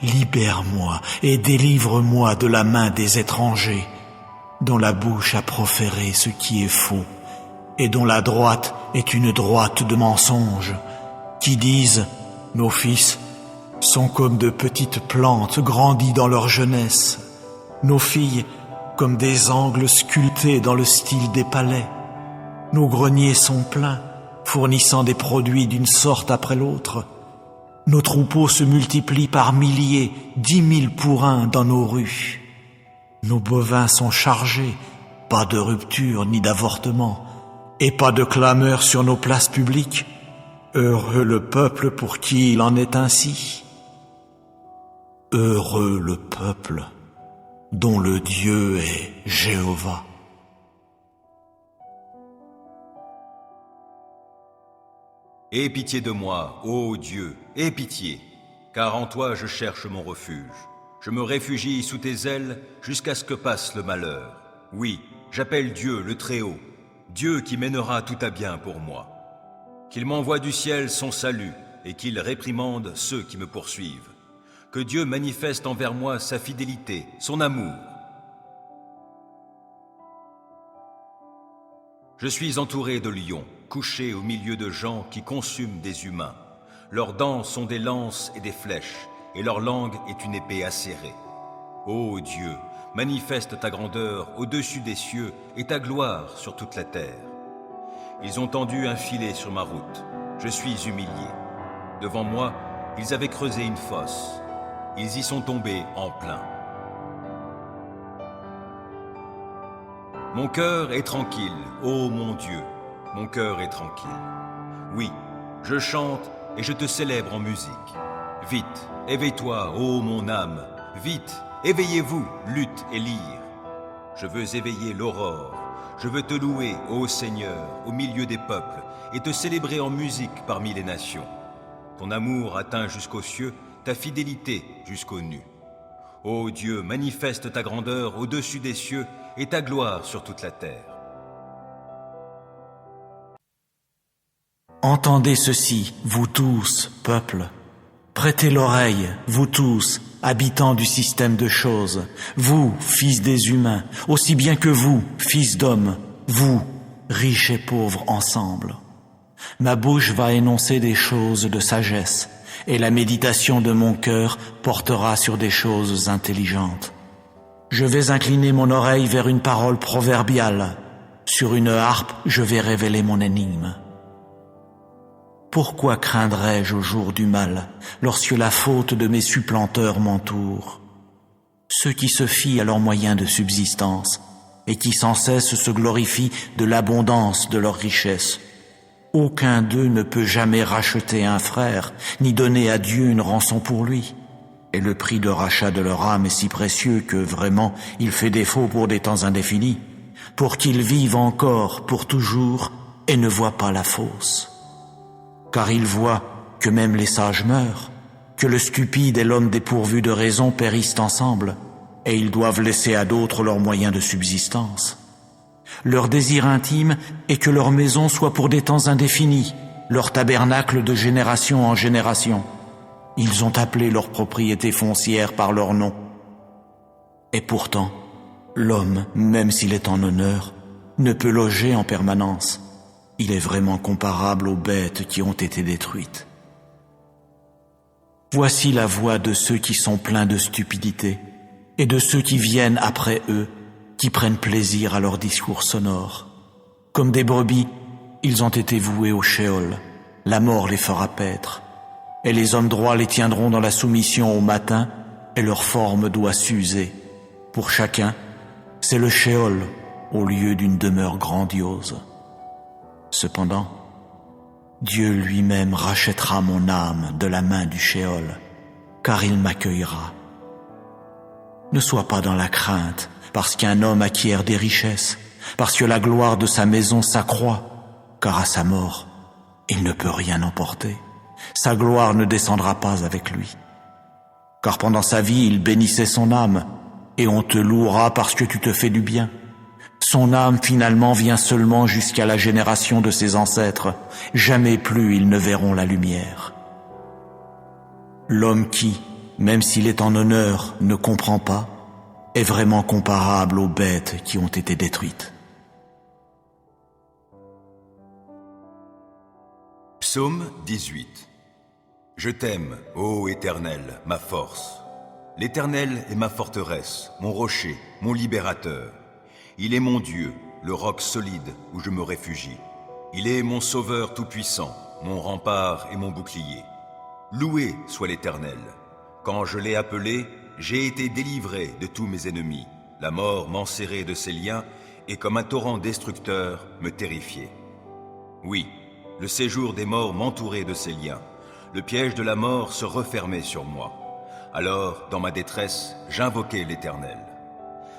Libère-moi et délivre-moi de la main des étrangers, dont la bouche a proféré ce qui est faux, et dont la droite est une droite de mensonges, qui disent « Nos fils sont comme de petites plantes grandies dans leur jeunesse, nos filles comme des angles sculptés dans le style des palais. Nos greniers sont pleins, fournissant des produits d'une sorte après l'autre. Nos troupeaux se multiplient par milliers, 10 000 pour un dans nos rues. Nos bovins sont chargés, pas de rupture ni d'avortement, et pas de clameur sur nos places publiques. Heureux le peuple pour qui il en est ainsi. Heureux le peuple dont le Dieu est Jéhovah. Aie pitié de moi, ô Dieu, aie pitié, car en toi je cherche mon refuge. Je me réfugie sous tes ailes jusqu'à ce que passe le malheur. Oui, j'appelle Dieu le Très-Haut, Dieu qui mènera tout à bien pour moi. Qu'il m'envoie du ciel son salut et qu'il réprimande ceux qui me poursuivent. Que Dieu manifeste envers moi sa fidélité, son amour. Je suis entouré de lions, couché au milieu de gens qui consument des humains. Leurs dents sont des lances et des flèches, et leur langue est une épée acérée. Ô Dieu, manifeste ta grandeur au-dessus des cieux et ta gloire sur toute la terre. Ils ont tendu un filet sur ma route. Je suis humilié. Devant moi, ils avaient creusé une fosse. Ils y sont tombés en plein. Mon cœur est tranquille, ô mon Dieu, mon cœur est tranquille. Oui, je chante et je te célèbre en musique. Vite, éveille-toi, ô mon âme. Vite, éveillez-vous, lutte et lyre. Je veux éveiller l'aurore. Je veux te louer, ô Seigneur, au milieu des peuples, et te célébrer en musique parmi les nations. Ton amour atteint jusqu'aux cieux, ta fidélité jusqu'aux nues. Ô Dieu, manifeste ta grandeur au-dessus des cieux et ta gloire sur toute la terre. Entendez ceci, vous tous, peuple. Prêtez l'oreille, vous tous, habitants du système de choses, vous, fils des humains, aussi bien que vous, fils d'hommes, vous, riches et pauvres ensemble. Ma bouche va énoncer des choses de sagesse, et la méditation de mon cœur portera sur des choses intelligentes. Je vais incliner mon oreille vers une parole proverbiale. Sur une harpe, je vais révéler mon énigme. Pourquoi craindrais-je au jour du mal, lorsque la faute de mes supplanteurs m'entoure? Ceux qui se fient à leurs moyens de subsistance, et qui sans cesse se glorifient de l'abondance de leurs richesses. Aucun d'eux ne peut jamais racheter un frère, ni donner à Dieu une rançon pour lui. Et le prix de rachat de leur âme est si précieux que vraiment il fait défaut pour des temps indéfinis, pour qu'ils vivent encore pour toujours et ne voient pas la fosse. Car ils voient que même les sages meurent, que le stupide et l'homme dépourvu de raison périssent ensemble, et ils doivent laisser à d'autres leurs moyens de subsistance. Leur désir intime est que leur maison soit pour des temps indéfinis, leur tabernacle de génération en génération. Ils ont appelé leur propriété foncière par leur nom. Et pourtant, l'homme, même s'il est en honneur, ne peut loger en permanence. Il est vraiment comparable aux bêtes qui ont été détruites. Voici la voix de ceux qui sont pleins de stupidité et de ceux qui viennent après eux, qui prennent plaisir à leurs discours sonores. Comme des brebis, ils ont été voués au Sheol. La mort les fera paître. Et les hommes droits les tiendront dans la soumission au matin, et leur forme doit s'user. Pour chacun, c'est le Sheol au lieu d'une demeure grandiose. Cependant, Dieu lui-même rachètera mon âme de la main du Sheol, car il m'accueillera. Ne sois pas dans la crainte, parce qu'un homme acquiert des richesses, parce que la gloire de sa maison s'accroît, car à sa mort, il ne peut rien emporter. Sa gloire ne descendra pas avec lui. Car pendant sa vie, il bénissait son âme, et on te louera parce que tu te fais du bien. Son âme finalement vient seulement jusqu'à la génération de ses ancêtres. Jamais plus ils ne verront la lumière. L'homme qui, même s'il est en honneur, ne comprend pas, est vraiment comparable aux bêtes qui ont été détruites. Psaume 18. Je t'aime, ô Éternel, ma force. L'Éternel est ma forteresse, mon rocher, mon libérateur. Il est mon Dieu, le roc solide où je me réfugie. Il est mon sauveur tout-puissant, mon rempart et mon bouclier. Loué soit l'Éternel. Quand je l'ai appelé, j'ai été délivré de tous mes ennemis. La mort m'enserrait de ses liens et comme un torrent destructeur me terrifiait. Oui, le séjour des morts m'entourait de ses liens. Le piège de la mort se refermait sur moi. Alors, dans ma détresse, j'invoquai l'Éternel.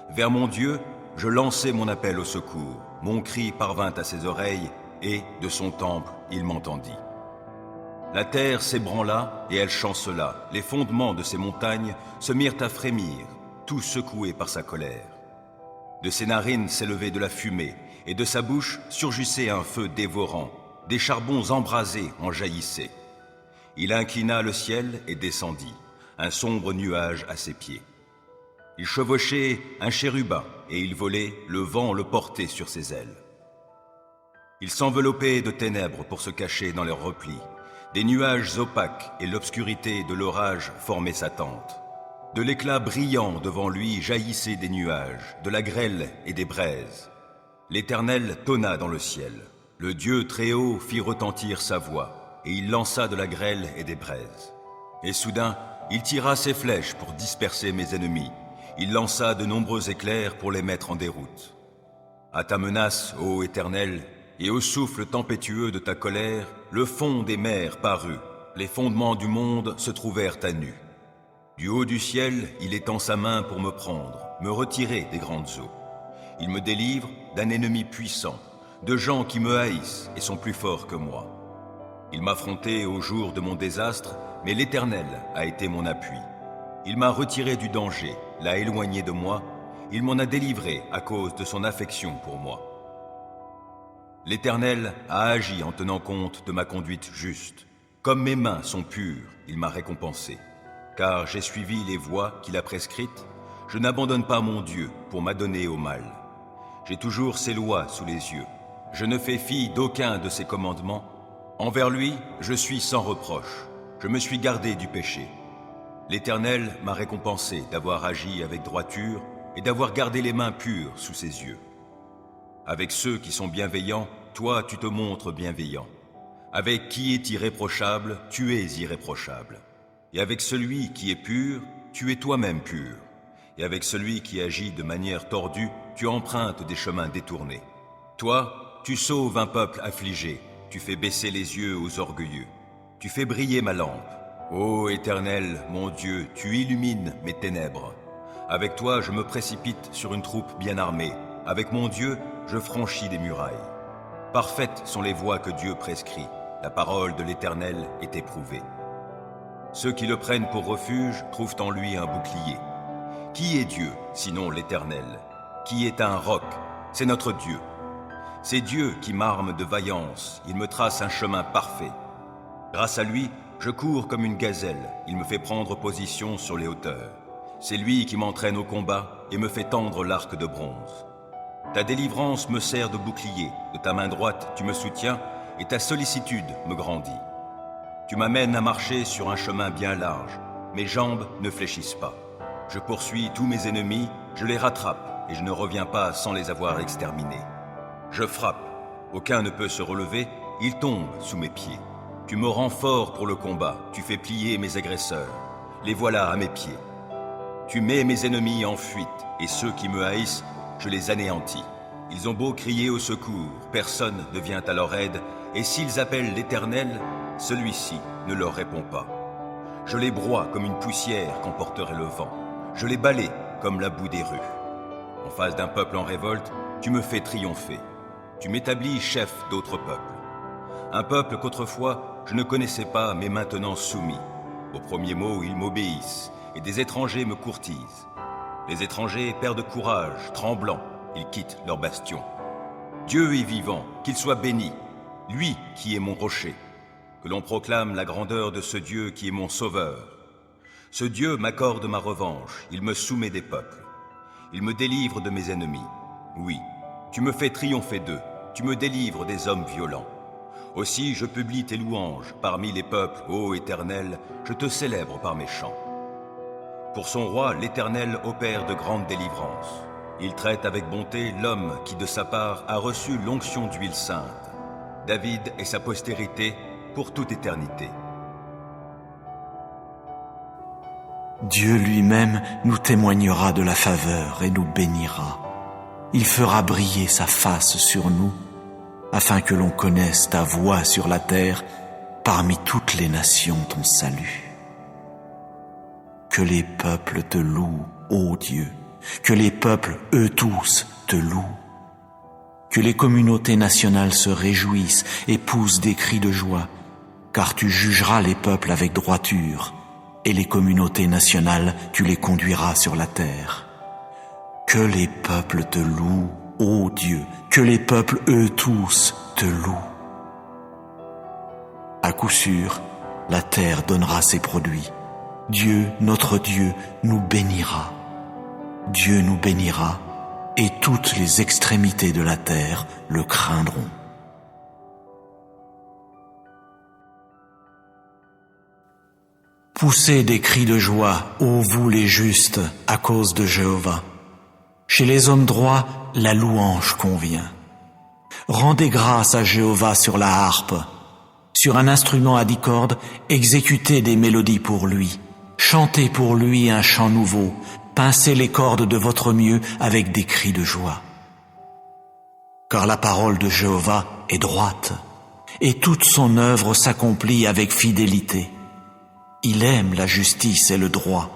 Vers mon Dieu, je lançai mon appel au secours. Mon cri parvint à ses oreilles et, de son temple, il m'entendit. La terre s'ébranla et elle chancela. Les fondements de ses montagnes se mirent à frémir, tout secoués par sa colère. De ses narines s'élevait de la fumée, et de sa bouche surgissait un feu dévorant. Des charbons embrasés en jaillissaient. Il inclina le ciel et descendit, un sombre nuage à ses pieds. Il chevauchait un chérubin, et il volait, le vent le portait sur ses ailes. Il s'enveloppait de ténèbres pour se cacher dans leurs replis. Des nuages opaques et l'obscurité de l'orage formaient sa tente. De l'éclat brillant devant lui jaillissaient des nuages, de la grêle et des braises. L'Éternel tonna dans le ciel. Le Dieu Très-Haut fit retentir sa voix, et il lança de la grêle et des braises. Et soudain, il tira ses flèches pour disperser mes ennemis. Il lança de nombreux éclairs pour les mettre en déroute. À ta menace, ô Éternel, et au souffle tempétueux de ta colère, le fond des mers parut. Les fondements du monde se trouvèrent à nu. Du haut du ciel, il étend sa main pour me prendre, me retirer des grandes eaux. Il me délivre d'un ennemi puissant, de gens qui me haïssent et sont plus forts que moi. Il m'affrontait au jour de mon désastre, mais l'Éternel a été mon appui. Il m'a retiré du danger, l'a éloigné de moi, il m'en a délivré à cause de son affection pour moi. L'Éternel a agi en tenant compte de ma conduite juste. Comme mes mains sont pures, il m'a récompensé. Car j'ai suivi les voies qu'il a prescrites, je n'abandonne pas mon Dieu pour m'adonner au mal. J'ai toujours ses lois sous les yeux. Je ne fais fi d'aucun de ses commandements. Envers lui, je suis sans reproche. Je me suis gardé du péché. L'Éternel m'a récompensé d'avoir agi avec droiture et d'avoir gardé les mains pures sous ses yeux. Avec ceux qui sont bienveillants, toi tu te montres bienveillant. Avec qui est irréprochable, tu es irréprochable. Et avec celui qui est pur, tu es toi-même pur. Et avec celui qui agit de manière tordue, tu empruntes des chemins détournés. Toi, tu sauves un peuple affligé, tu fais baisser les yeux aux orgueilleux. Tu fais briller ma lampe. Ô Éternel, mon Dieu, tu illumines mes ténèbres. Avec toi, je me précipite sur une troupe bien armée. Avec mon Dieu, je franchis des murailles. Parfaites sont les voies que Dieu prescrit. La parole de l'Éternel est éprouvée. Ceux qui le prennent pour refuge trouvent en lui un bouclier. Qui est Dieu, sinon l'Éternel? Qui est un roc? C'est notre Dieu. C'est Dieu qui m'arme de vaillance, il me trace un chemin parfait. Grâce à lui, je cours comme une gazelle, il me fait prendre position sur les hauteurs. C'est lui qui m'entraîne au combat et me fait tendre l'arc de bronze. Ta délivrance me sert de bouclier, de ta main droite tu me soutiens et ta sollicitude me grandit. Tu m'amènes à marcher sur un chemin bien large, mes jambes ne fléchissent pas. Je poursuis tous mes ennemis, je les rattrape et je ne reviens pas sans les avoir exterminés. Je frappe, aucun ne peut se relever, ils tombent sous mes pieds. Tu me rends fort pour le combat, tu fais plier mes agresseurs. Les voilà à mes pieds. Tu mets mes ennemis en fuite et ceux qui me haïssent, je les anéantis. Ils ont beau crier au secours, personne ne vient à leur aide, et s'ils appellent l'Éternel, celui-ci ne leur répond pas. Je les broie comme une poussière qu'emporterait le vent. Je les balaie comme la boue des rues. En face d'un peuple en révolte, tu me fais triompher. Tu m'établis chef d'autres peuples. Un peuple qu'autrefois je ne connaissais pas, mais maintenant soumis. Au premier mot, ils m'obéissent, et des étrangers me courtisent. Les étrangers perdent courage, tremblants, ils quittent leur bastion. Dieu est vivant, qu'il soit béni, lui qui est mon rocher. Que l'on proclame la grandeur de ce Dieu qui est mon sauveur. Ce Dieu m'accorde ma revanche, il me soumet des peuples. Il me délivre de mes ennemis. Oui, tu me fais triompher d'eux, tu me délivres des hommes violents. Aussi je publie tes louanges parmi les peuples, ô Éternel, je te célèbre par mes chants. Pour son roi, l'Éternel opère de grandes délivrances. Il traite avec bonté l'homme qui de sa part a reçu l'onction d'huile sainte, David et sa postérité pour toute éternité. Dieu lui-même nous témoignera de la faveur et nous bénira. Il fera briller sa face sur nous, afin que l'on connaisse ta voix sur la terre, parmi toutes les nations ton salut. Que les peuples te louent, ô Dieu, que les peuples, eux tous, te louent. Que les communautés nationales se réjouissent et poussent des cris de joie, car tu jugeras les peuples avec droiture, et les communautés nationales, tu les conduiras sur la terre. Que les peuples te louent, ô Dieu, que les peuples, eux tous, te louent. À coup sûr, la terre donnera ses produits. Dieu, notre Dieu, nous bénira. Dieu nous bénira, et toutes les extrémités de la terre le craindront. Poussez des cris de joie, ô vous les justes, à cause de Jéhovah. Chez les hommes droits, la louange convient. Rendez grâce à Jéhovah sur la harpe. Sur un instrument à 10 cordes, exécutez des mélodies pour lui. Chantez pour lui un chant nouveau. Pincez les cordes de votre mieux avec des cris de joie. Car la parole de Jéhovah est droite, et toute son œuvre s'accomplit avec fidélité. Il aime la justice et le droit.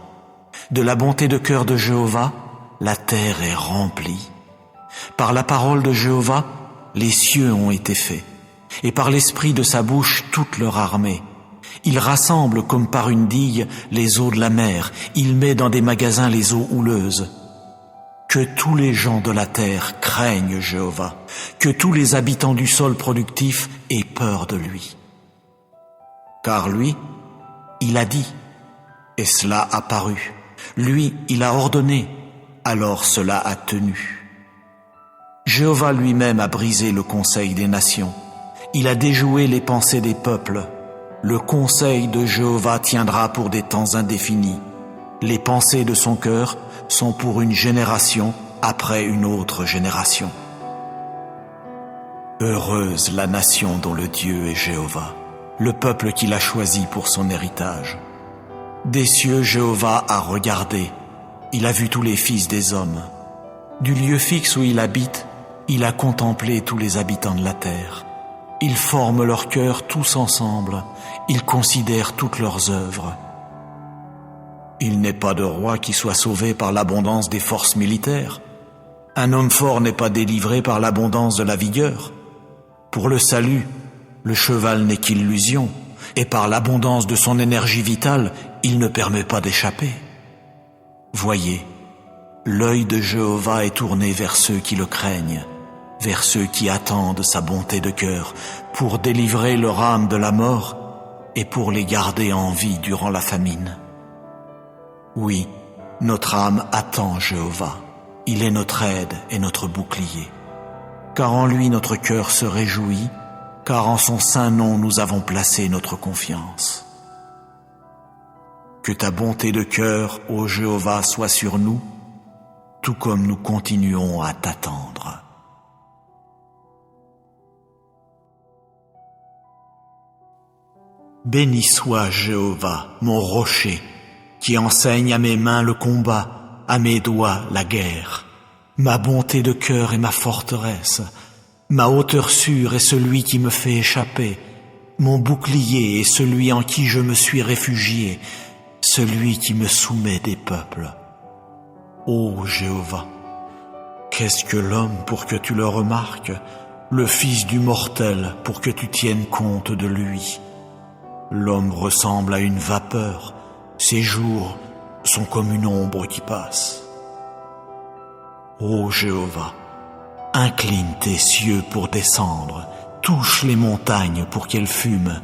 De la bonté de cœur de Jéhovah, la terre est remplie. Par la parole de Jéhovah, les cieux ont été faits, et par l'esprit de sa bouche toute leur armée. Il rassemble comme par une digue les eaux de la mer, il met dans des magasins les eaux houleuses. Que tous les gens de la terre craignent Jéhovah, que tous les habitants du sol productif aient peur de lui. Car lui, il a dit, et cela a paru. Lui, il a ordonné, alors cela a tenu. Jéhovah lui-même a brisé le conseil des nations. Il a déjoué les pensées des peuples. Le conseil de Jéhovah tiendra pour des temps indéfinis. Les pensées de son cœur sont pour une génération après une autre génération. Heureuse la nation dont le Dieu est Jéhovah, le peuple qu'il a choisi pour son héritage. Des cieux Jéhovah a regardé, il a vu tous les fils des hommes. Du lieu fixe où il habite, il a contemplé tous les habitants de la terre. Il forme leur cœur tous ensemble, il considère toutes leurs œuvres. Il n'est pas de roi qui soit sauvé par l'abondance des forces militaires. Un homme fort n'est pas délivré par l'abondance de la vigueur. Pour le salut, le cheval n'est qu'illusion, et par l'abondance de son énergie vitale, il ne permet pas d'échapper. Voyez, l'œil de Jéhovah est tourné vers ceux qui le craignent, vers ceux qui attendent sa bonté de cœur, pour délivrer leur âme de la mort et pour les garder en vie durant la famine. Oui, notre âme attend Jéhovah. Il est notre aide et notre bouclier. Car en lui notre cœur se réjouit, car en son saint nom nous avons placé notre confiance. Que ta bonté de cœur, ô Jéhovah, soit sur nous, tout comme nous continuons à t'attendre. Béni soit Jéhovah, mon rocher, qui enseigne à mes mains le combat, à mes doigts la guerre. Ma bonté de cœur est ma forteresse, ma hauteur sûre est celui qui me fait échapper, mon bouclier est celui en qui je me suis réfugié, celui qui me soumet des peuples. Ô Jéhovah, qu'est-ce que l'homme pour que tu le remarques, le fils du mortel pour que tu tiennes compte de lui? L'homme ressemble à une vapeur, ses jours sont comme une ombre qui passe. Ô Jéhovah, incline tes cieux pour descendre, touche les montagnes pour qu'elles fument,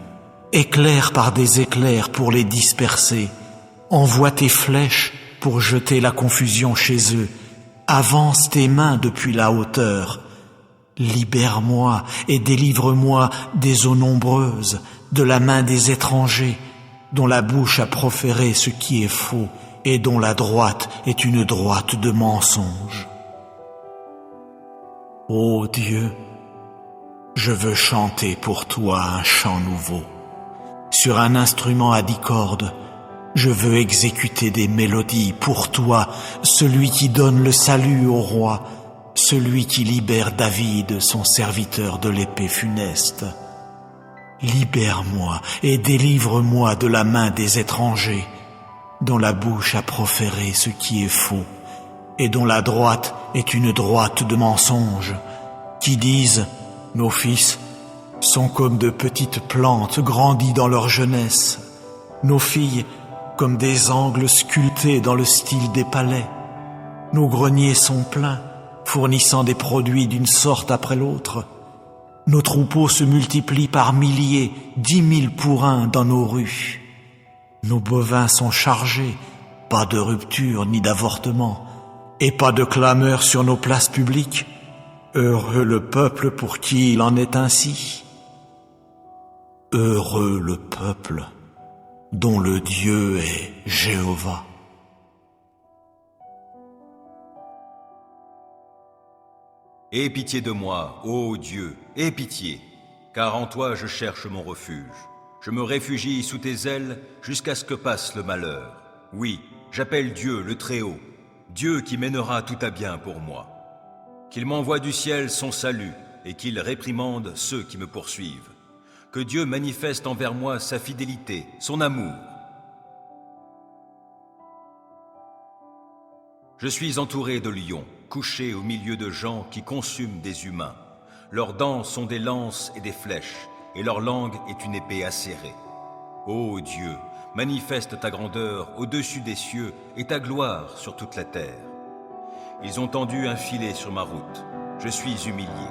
éclaire par des éclairs pour les disperser, envoie tes flèches pour jeter la confusion chez eux, avance tes mains depuis la hauteur, Libère-moi et délivre-moi des eaux nombreuses, de la main des étrangers, dont la bouche a proféré ce qui est faux et dont la droite est une droite de mensonge. Ô Dieu, je veux chanter pour toi un chant nouveau. Sur un instrument à 10 cordes, je veux exécuter des mélodies pour toi, celui qui donne le salut au roi, celui qui libère David, son serviteur de l'épée funeste. Libère-moi et délivre-moi de la main des étrangers, dont la bouche a proféré ce qui est faux, et dont la droite est une droite de mensonge, qui disent « Nos fils sont comme de petites plantes grandies dans leur jeunesse, nos filles comme des angles sculptés dans le style des palais. Nos greniers sont pleins, fournissant des produits d'une sorte après l'autre. Nos troupeaux se multiplient par milliers, 10 000 pour un dans nos rues. Nos bovins sont chargés, pas de rupture ni d'avortement, et pas de clameur sur nos places publiques. Heureux le peuple pour qui il en est ainsi. Heureux le peuple dont le Dieu est Jéhovah. Aie pitié de moi, ô Dieu, aie pitié, car en toi je cherche mon refuge. Je me réfugie sous tes ailes jusqu'à ce que passe le malheur. Oui, j'appelle Dieu le Très-Haut, Dieu qui mènera tout à bien pour moi. Qu'il m'envoie du ciel son salut et qu'il réprimande ceux qui me poursuivent. Que Dieu manifeste envers moi sa fidélité, son amour. Je suis entouré de lions, couché au milieu de gens qui consument des humains. Leurs dents sont des lances et des flèches, et leur langue est une épée acérée. Ô Dieu, manifeste ta grandeur au-dessus des cieux et ta gloire sur toute la terre. Ils ont tendu un filet sur ma route. Je suis humilié.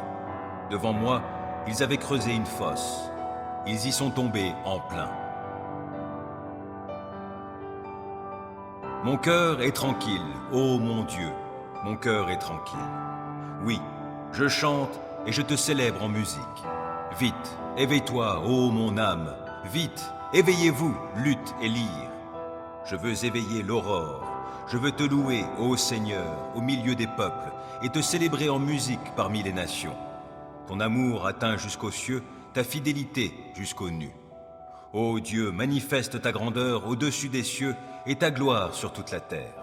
Devant moi, ils avaient creusé une fosse. Ils y sont tombés en plein. Mon cœur est tranquille, ô mon Dieu, mon cœur est tranquille. Oui, je chante et je te célèbre en musique. Vite, éveille-toi, ô mon âme. Vite, éveillez-vous, lutte et lyre. Je veux éveiller l'aurore. Je veux te louer, ô Seigneur, au milieu des peuples, et te célébrer en musique parmi les nations. Ton amour atteint jusqu'aux cieux, ta fidélité jusqu'aux nues. Ô Dieu, manifeste ta grandeur au-dessus des cieux et ta gloire sur toute la terre.